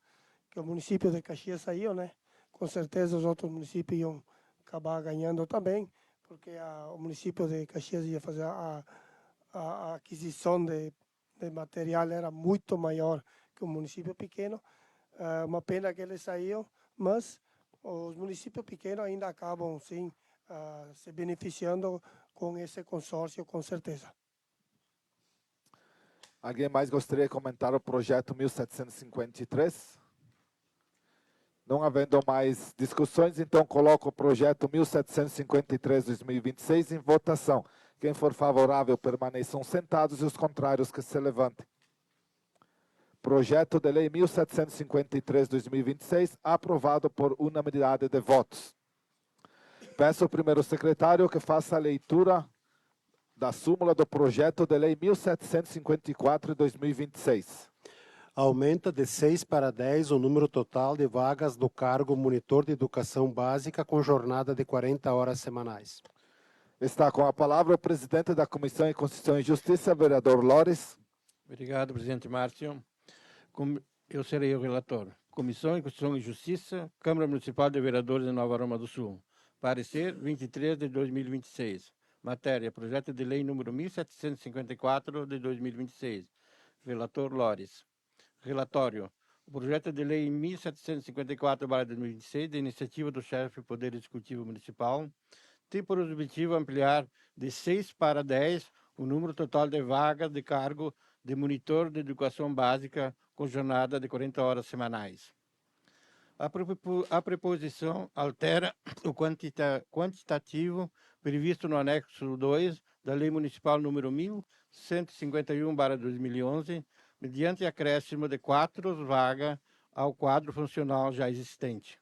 que o município de Caxias saiu, né? Com certeza os outros municípios iam acabar ganhando também, porque o município de Caxias ia fazer a aquisição de material era muito maior que o município pequeno. Uma pena que ele saiu, mas os municípios pequenos ainda acabam, sim, se beneficiando com esse consórcio, com certeza. Alguém mais gostaria de comentar o projeto 1753? Não havendo mais discussões, então coloco o projeto 1753-2026 em votação. Quem for favorável, permaneçam sentados e os contrários que se levantem. Projeto de lei 1753-2026, aprovado por unanimidade de votos. Peço ao primeiro secretário que faça a leitura da súmula do projeto de lei 1754-2026. Aumenta de 6 para 10 o número total de vagas do cargo monitor de educação básica com jornada de 40 horas semanais. Está com a palavra o presidente da Comissão de Constituição e Justiça, vereador Lores. Obrigado, presidente Márcio. Eu serei o relator. Comissão de Constituição e Justiça, Câmara Municipal de Vereadores de Nova Roma do Sul. Parecer 23 de 2026. Matéria, projeto de lei número 1754 de 2026. Relator Lores. Relatório. O projeto de lei 1754/2026, de iniciativa do chefe do Poder Executivo Municipal, tem por objetivo ampliar de 6 para 10 o número total de vagas de cargo de monitor de educação básica com jornada de 40 horas semanais. A preposição altera o quantitativo previsto no anexo 2 da Lei Municipal número 1151/2011, mediante acréscimo de 4 vagas ao quadro funcional já existente.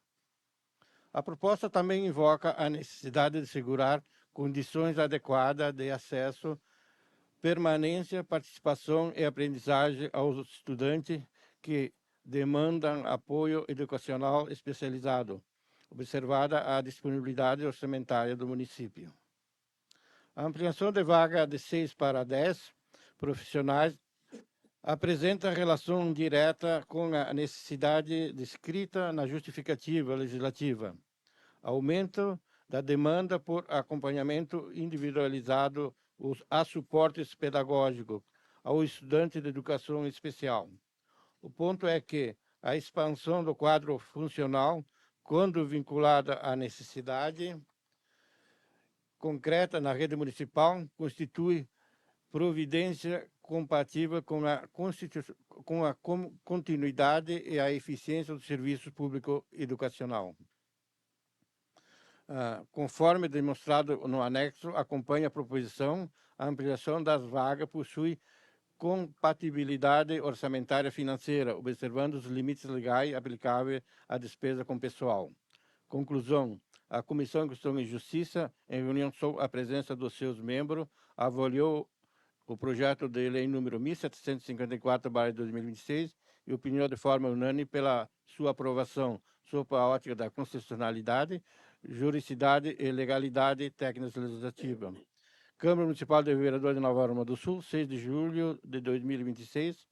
A proposta também invoca a necessidade de assegurar condições adequadas de acesso, permanência, participação e aprendizagem aos estudantes que demandam apoio educacional especializado, observada a disponibilidade orçamentária do município. A ampliação de vaga de 6 para 10 profissionais apresenta relação direta com a necessidade descrita na justificativa legislativa, aumento da demanda por acompanhamento individualizado a suportes pedagógicos ao estudante de educação especial. O ponto é que a expansão do quadro funcional, quando vinculada à necessidade concreta na rede municipal, constitui providência compatível com a continuidade e a eficiência do serviço público educacional. Conforme demonstrado no anexo, acompanha a proposição, a ampliação das vagas possui compatibilidade orçamentária financeira, observando os limites legais aplicáveis à despesa com pessoal. Conclusão: a Comissão de Constituição e Justiça, em reunião sob a presença dos seus membros, avaliou o projeto de lei número 1754/2026 e opinião de forma unânime pela sua aprovação sob a ótica da constitucionalidade, juridicidade e legalidade técnica legislativa. Câmara Municipal de Vereadores de Nova Arma do Sul, 6 de julho de 2026.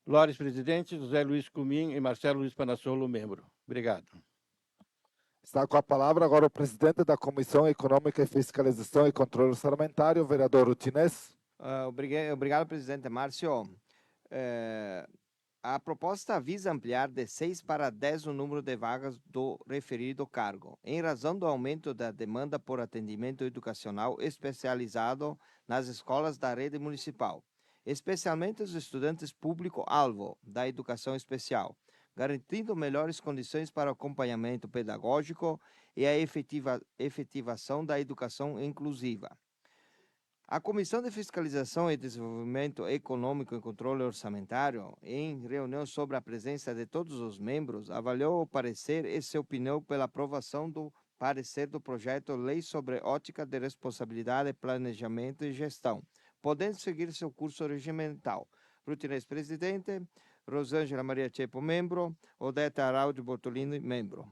Lores, presidente, José Luiz Cumim e Marcelo Luiz Panassolo, membro. Obrigado. Está com a palavra agora o presidente da Comissão Econômica e Fiscalização e Controle Orçamentário, o vereador Rutinês. Obrigado, presidente Márcio. A proposta visa ampliar de 6 para 10 o número de vagas do referido cargo, em razão do aumento da demanda por atendimento educacional especializado nas escolas da rede municipal, especialmente os estudantes público-alvo da educação especial, garantindo melhores condições para o acompanhamento pedagógico e a efetivação da educação inclusiva. A Comissão de Fiscalização e Desenvolvimento Econômico e Controle Orçamentário, em reunião sobre a presença de todos os membros, avaliou o parecer e se opinião pela aprovação do parecer do projeto Lei sobre Ótica de Responsabilidade, Planejamento e Gestão, podendo seguir seu curso regimental. Rutinês, presidente. Rosângela Maria Cepo, membro. Odete Araújo Bortolini, membro.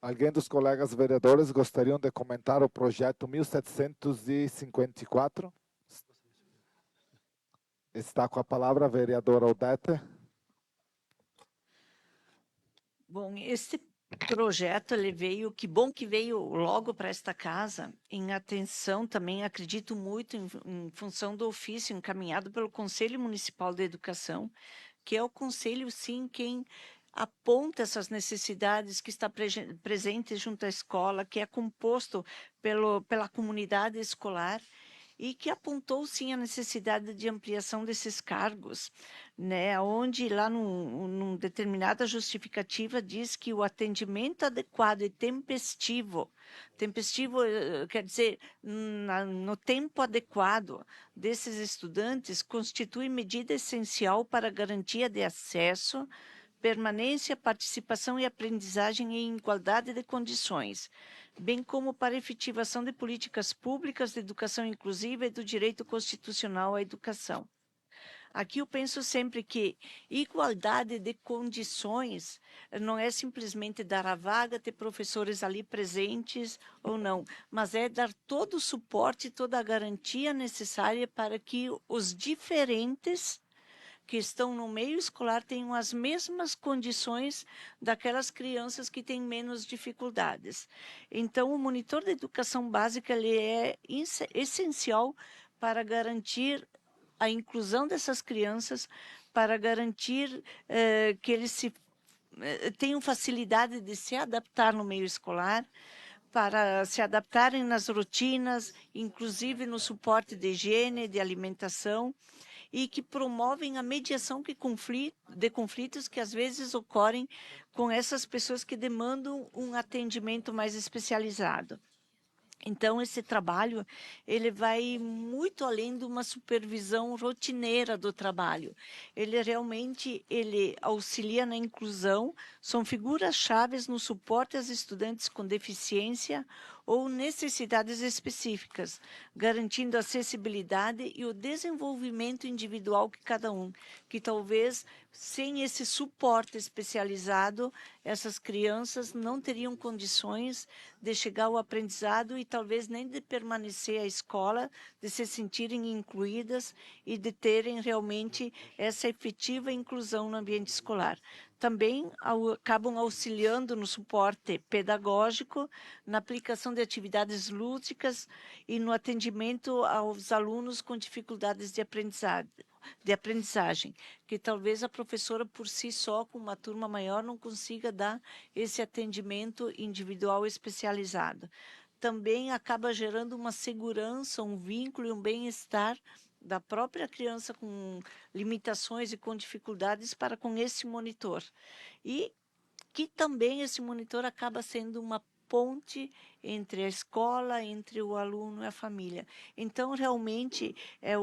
Alguém dos colegas vereadores gostariam de comentar o projeto 1754? Está com a palavra a vereadora Odete. Bom, esse projeto, que bom que veio logo para esta casa, em atenção também, acredito muito, em função do ofício encaminhado pelo Conselho Municipal de Educação, que é o Conselho, sim, quem aponta essas necessidades, que está presente junto à escola, que é composto pela comunidade escolar, e que apontou, sim, a necessidade de ampliação desses cargos, né, onde lá numa determinada justificativa diz que o atendimento adequado e tempestivo quer dizer, no tempo adequado desses estudantes, constitui medida essencial para a garantia de acesso, permanência, participação e aprendizagem em igualdade de condições, bem como para a efetivação de políticas públicas de educação inclusiva e do direito constitucional à educação. Aqui eu penso sempre que igualdade de condições não é simplesmente dar a vaga, ter professores ali presentes ou não, mas é dar todo o suporte, toda a garantia necessária para que os diferentes que estão no meio escolar tenham as mesmas condições daquelas crianças que têm menos dificuldades. Então, o monitor de educação básica ele é essencial para garantir a inclusão dessas crianças, para garantir que eles tenham facilidade de se adaptar no meio escolar, para se adaptarem nas rotinas, inclusive no suporte de higiene, de alimentação, e que promovem a mediação de conflitos que às vezes ocorrem com essas pessoas que demandam um atendimento mais especializado. Então, esse trabalho ele vai muito além de uma supervisão rotineira do trabalho. Ele auxilia na inclusão, são figuras-chave no suporte às estudantes com deficiência ou necessidades específicas, garantindo a acessibilidade e o desenvolvimento individual de cada um, que talvez sem esse suporte especializado, essas crianças não teriam condições de chegar ao aprendizado e talvez nem de permanecer à escola, de se sentirem incluídas e de terem realmente essa efetiva inclusão no ambiente escolar. Também acabam auxiliando no suporte pedagógico, na aplicação de atividades lúdicas e no atendimento aos alunos com dificuldades de aprendizagem, que talvez a professora por si só, com uma turma maior, não consiga dar esse atendimento individual especializado. Também acaba gerando uma segurança, um vínculo e um bem-estar da própria criança com limitações e com dificuldades para com esse monitor. E que também esse monitor acaba sendo uma ponte entre a escola, entre o aluno e a família. Então, realmente, é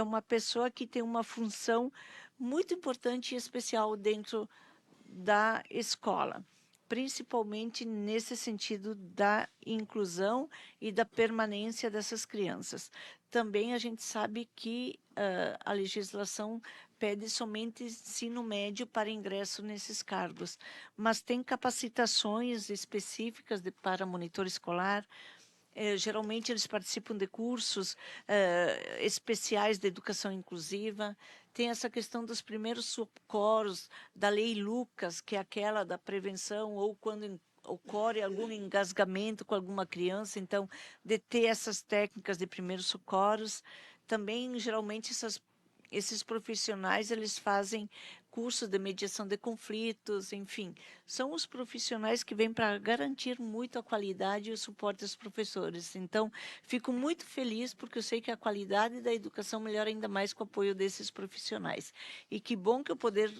uma pessoa que tem uma função muito importante e especial dentro da escola, principalmente nesse sentido da inclusão e da permanência dessas crianças. Também a gente sabe que a legislação pede somente ensino médio para ingresso nesses cargos, mas tem capacitações específicas para monitor escolar. Geralmente eles participam de cursos especiais de educação inclusiva. Tem essa questão dos primeiros socorros da Lei Lucas, que é aquela da prevenção, ou quando ocorre algum engasgamento com alguma criança, então, de ter essas técnicas de primeiros socorros. Também, geralmente, esses profissionais, eles fazem cursos de mediação de conflitos, enfim. São os profissionais que vêm para garantir muito a qualidade e o suporte aos professores. Então, fico muito feliz porque eu sei que a qualidade da educação melhora ainda mais com o apoio desses profissionais. E que bom que o Poder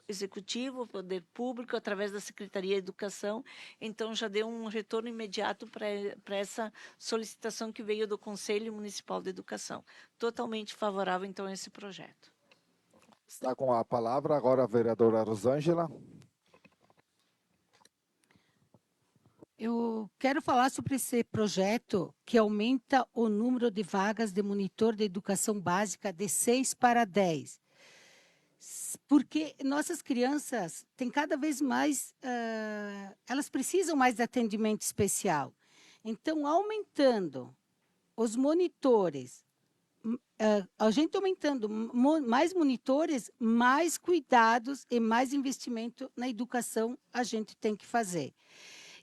Executivo, o Poder Público, através da Secretaria de Educação, então já deu um retorno imediato para essa solicitação que veio do Conselho Municipal de Educação. Totalmente favorável, então, a esse projeto. Está com a palavra agora a vereadora Rosângela. Eu quero falar sobre esse projeto que aumenta o número de vagas de monitor de educação básica de 6 para 10. Porque nossas crianças têm cada vez mais, elas precisam mais de atendimento especial. Então, aumentando os monitores, a gente aumentando mais monitores, mais cuidados e mais investimento na educação a gente tem que fazer.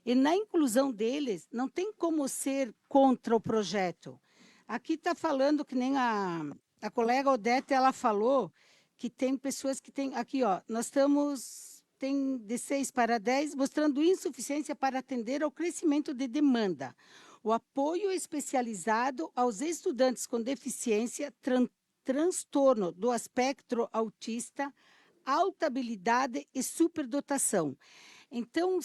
E na inclusão deles, não tem como ser contra o projeto. Aqui está falando, que nem a colega Odete, ela falou, que tem pessoas que têm, aqui, ó, nós tem de 6 para 10, mostrando insuficiência para atender ao crescimento de demanda. O apoio especializado aos estudantes com deficiência, transtorno do espectro autista, alta habilidade e superdotação. Então,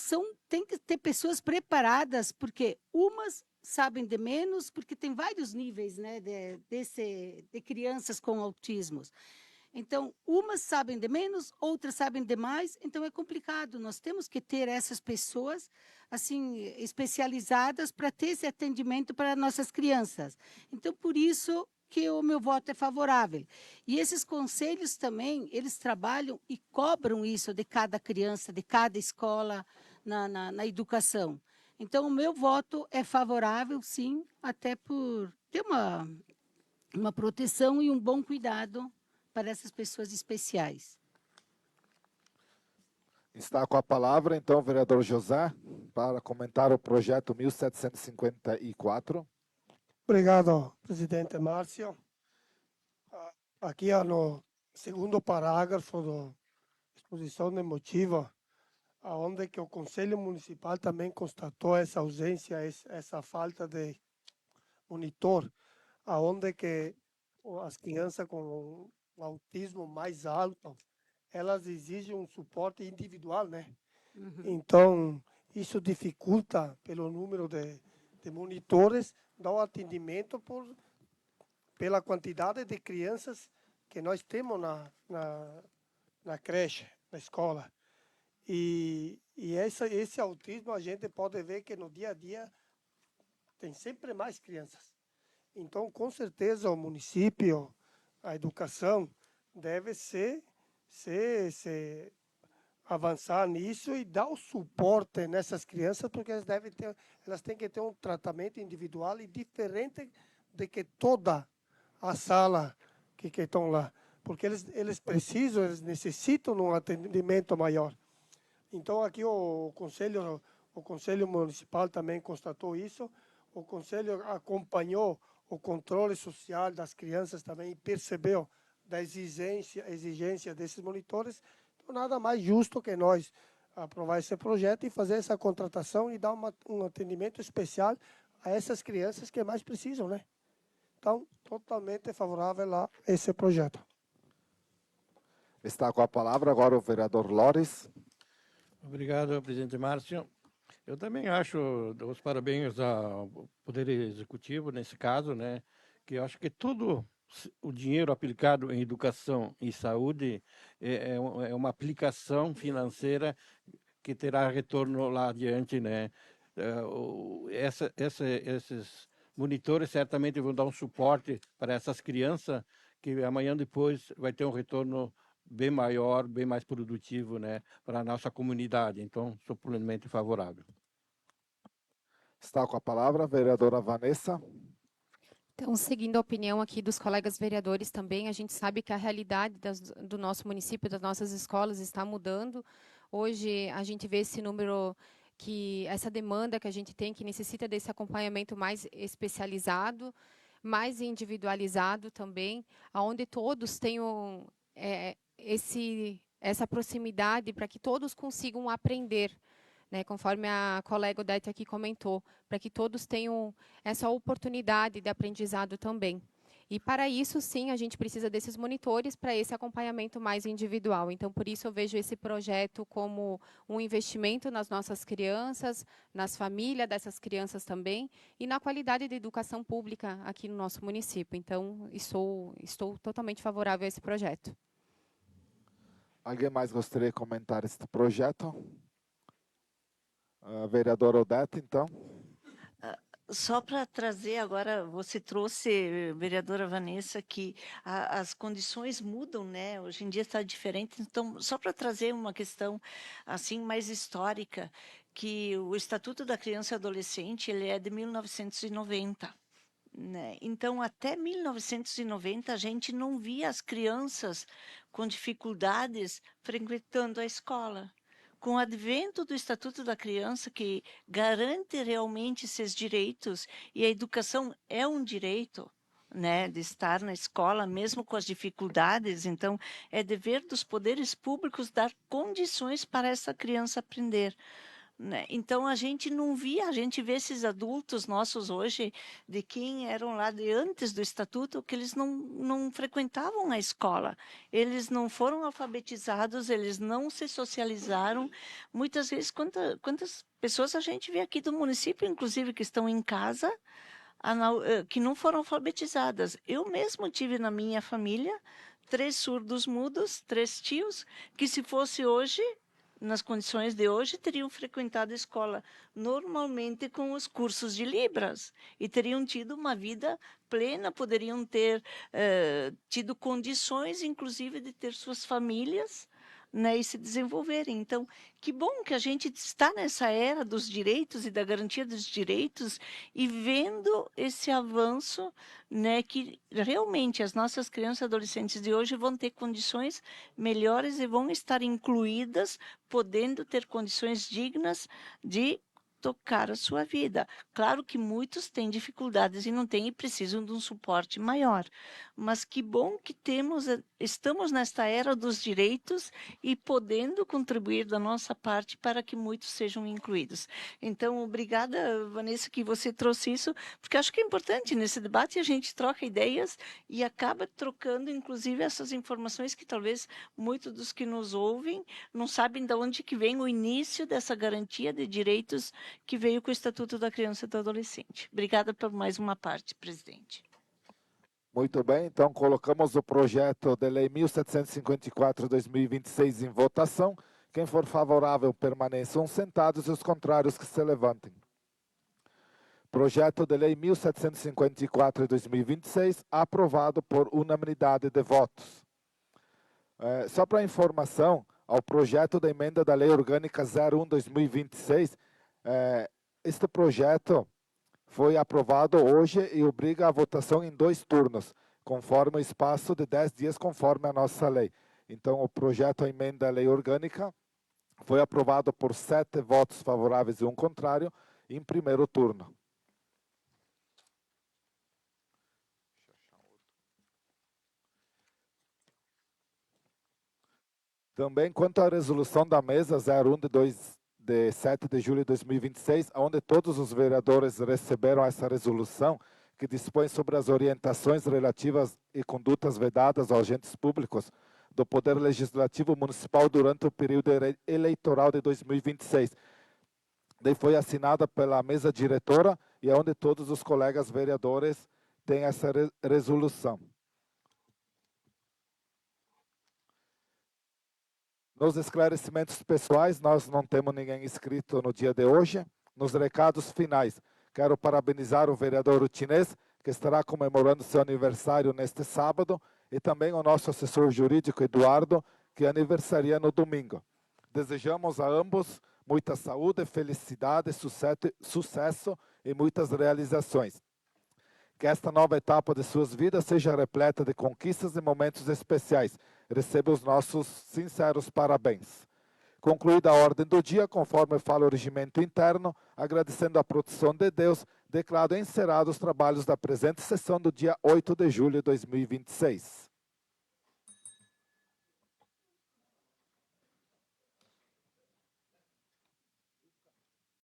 tem que ter pessoas preparadas, porque umas sabem de menos, porque tem vários níveis, né, de crianças com autismos. Então, umas sabem de menos, outras sabem de mais, então é complicado. Nós temos que ter essas pessoas assim especializadas para ter esse atendimento para nossas crianças. Então, por isso que o meu voto é favorável. E esses conselhos também, eles trabalham e cobram isso de cada criança, de cada escola na educação. Então, o meu voto é favorável, sim, até por ter uma proteção e um bom cuidado para essas pessoas especiais. Está com a palavra, então, o vereador José, para comentar o projeto 1754. Obrigado, presidente Márcio. Aqui no segundo parágrafo da exposição de motivo, onde que o Conselho Municipal também constatou essa ausência, essa falta de monitor, aonde que as crianças com autismo mais alto, elas exigem um suporte individual, né? Uhum. Então, isso dificulta pelo número de monitores dão atendimento pela quantidade de crianças que nós temos na creche, na escola. E esse autismo a gente pode ver que no dia a dia tem sempre mais crianças. Então, com certeza, o município, a educação, deve avançar nisso e dar o suporte nessas crianças, porque elas têm que ter um tratamento individual e diferente de que toda a sala que estão lá. Porque eles necessitam de um atendimento maior. Então, aqui o Conselho Municipal também constatou isso. O Conselho acompanhou o controle social das crianças também e percebeu da exigência desses monitores. Então, nada mais justo que nós aprovar esse projeto e fazer essa contratação e dar um atendimento especial a essas crianças que mais precisam, né? Então, totalmente favorável a esse projeto. Está com a palavra agora o vereador Loris. Obrigado, presidente Márcio. Eu também acho, dou os parabéns ao Poder Executivo, nesse caso, né, que eu acho que todo o dinheiro aplicado em educação e saúde é uma aplicação financeira que terá retorno lá adiante, né. Esses monitores certamente vão dar um suporte para essas crianças que amanhã depois vai ter um retorno bem maior, bem mais produtivo, né, para a nossa comunidade. Então, sou plenamente favorável. Está com a palavra a vereadora Vanessa. Então, seguindo a opinião aqui dos colegas vereadores também, a gente sabe que a realidade do nosso município, das nossas escolas está mudando. Hoje, a gente vê esse número, essa demanda que a gente tem, que necessita desse acompanhamento mais especializado, mais individualizado também, onde todos tenham essa proximidade para que todos consigam aprender, né, conforme a colega Odete aqui comentou, para que todos tenham essa oportunidade de aprendizado também. E para isso, sim, a gente precisa desses monitores para esse acompanhamento mais individual. Então, por isso eu vejo esse projeto como um investimento nas nossas crianças, nas famílias dessas crianças também, e na qualidade de educação pública aqui no nosso município. Então, estou totalmente favorável a esse projeto. Alguém mais gostaria de comentar este projeto? A vereadora Odete, então. Só para trazer agora, você trouxe, vereadora Vanessa, que as condições mudam, né? Hoje em dia está diferente. Então, só para trazer uma questão assim mais histórica, que o Estatuto da Criança e Adolescente ele é de 1990. Né? Então, até 1990, a gente não via as crianças com dificuldades frequentando a escola. Com o advento do Estatuto da Criança, que garante realmente esses direitos, e a educação é um direito, né, de estar na escola, mesmo com as dificuldades, então, é dever dos poderes públicos dar condições para essa criança aprender. Né? Então, a gente não via, a gente vê esses adultos nossos hoje, de quem eram lá de antes do Estatuto, que eles não frequentavam a escola, eles não foram alfabetizados, eles não se socializaram. Muitas vezes, quantas pessoas a gente vê aqui do município, inclusive, que estão em casa, que não foram alfabetizadas. Eu mesmo tive na minha família 3 surdos mudos, 3 tios, que se fosse hoje, nas condições de hoje, teriam frequentado a escola normalmente com os cursos de Libras e teriam tido uma vida plena, poderiam ter tido condições, inclusive, de ter suas famílias, né, e se desenvolverem. Então, que bom que a gente está nessa era dos direitos e da garantia dos direitos e vendo esse avanço, né, que realmente as nossas crianças e adolescentes de hoje vão ter condições melhores e vão estar incluídas, podendo ter condições dignas de tocar a sua vida. Claro que muitos têm dificuldades e não têm e precisam de um suporte maior. Mas que bom que estamos nesta era dos direitos e podendo contribuir da nossa parte para que muitos sejam incluídos. Então, obrigada, Vanessa, que você trouxe isso, porque acho que é importante nesse debate a gente troca ideias e acaba trocando, inclusive, essas informações que talvez muitos dos que nos ouvem não sabem de onde que vem o início dessa garantia de direitos que veio com o Estatuto da Criança e do Adolescente. Obrigada por mais uma parte, presidente. Muito bem, então colocamos o projeto de lei 1754/2026 em votação. Quem for favorável, permaneçam sentados e os contrários que se levantem. Projeto de lei 1754/2026, aprovado por unanimidade de votos. Só para informação, ao projeto da emenda da Lei Orgânica 01/2026, este projeto foi aprovado hoje e obriga a votação em 2 turnos, conforme o espaço de 10 dias, conforme a nossa lei. Então, o projeto, a emenda à Lei Orgânica, foi aprovado por 7 votos favoráveis e 1 contrário, em primeiro turno. Também, quanto à resolução da mesa 01 de 7 de julho de 2026, onde todos os vereadores receberam essa resolução, que dispõe sobre as orientações relativas e condutas vedadas aos agentes públicos do Poder Legislativo Municipal durante o período eleitoral de 2026. Daí foi assinada pela mesa diretora e é onde todos os colegas vereadores têm essa resolução. Nos esclarecimentos pessoais, nós não temos ninguém inscrito no dia de hoje. Nos recados finais, quero parabenizar o vereador Utinês, que estará comemorando seu aniversário neste sábado, e também o nosso assessor jurídico, Eduardo, que aniversaria no domingo. Desejamos a ambos muita saúde, felicidade, sucesso e muitas realizações. Que esta nova etapa de suas vidas seja repleta de conquistas e momentos especiais. Receba os nossos sinceros parabéns. Concluída a ordem do dia, conforme fala o regimento interno, agradecendo a proteção de Deus, declaro encerrados os trabalhos da presente sessão do dia 8 de julho de 2026.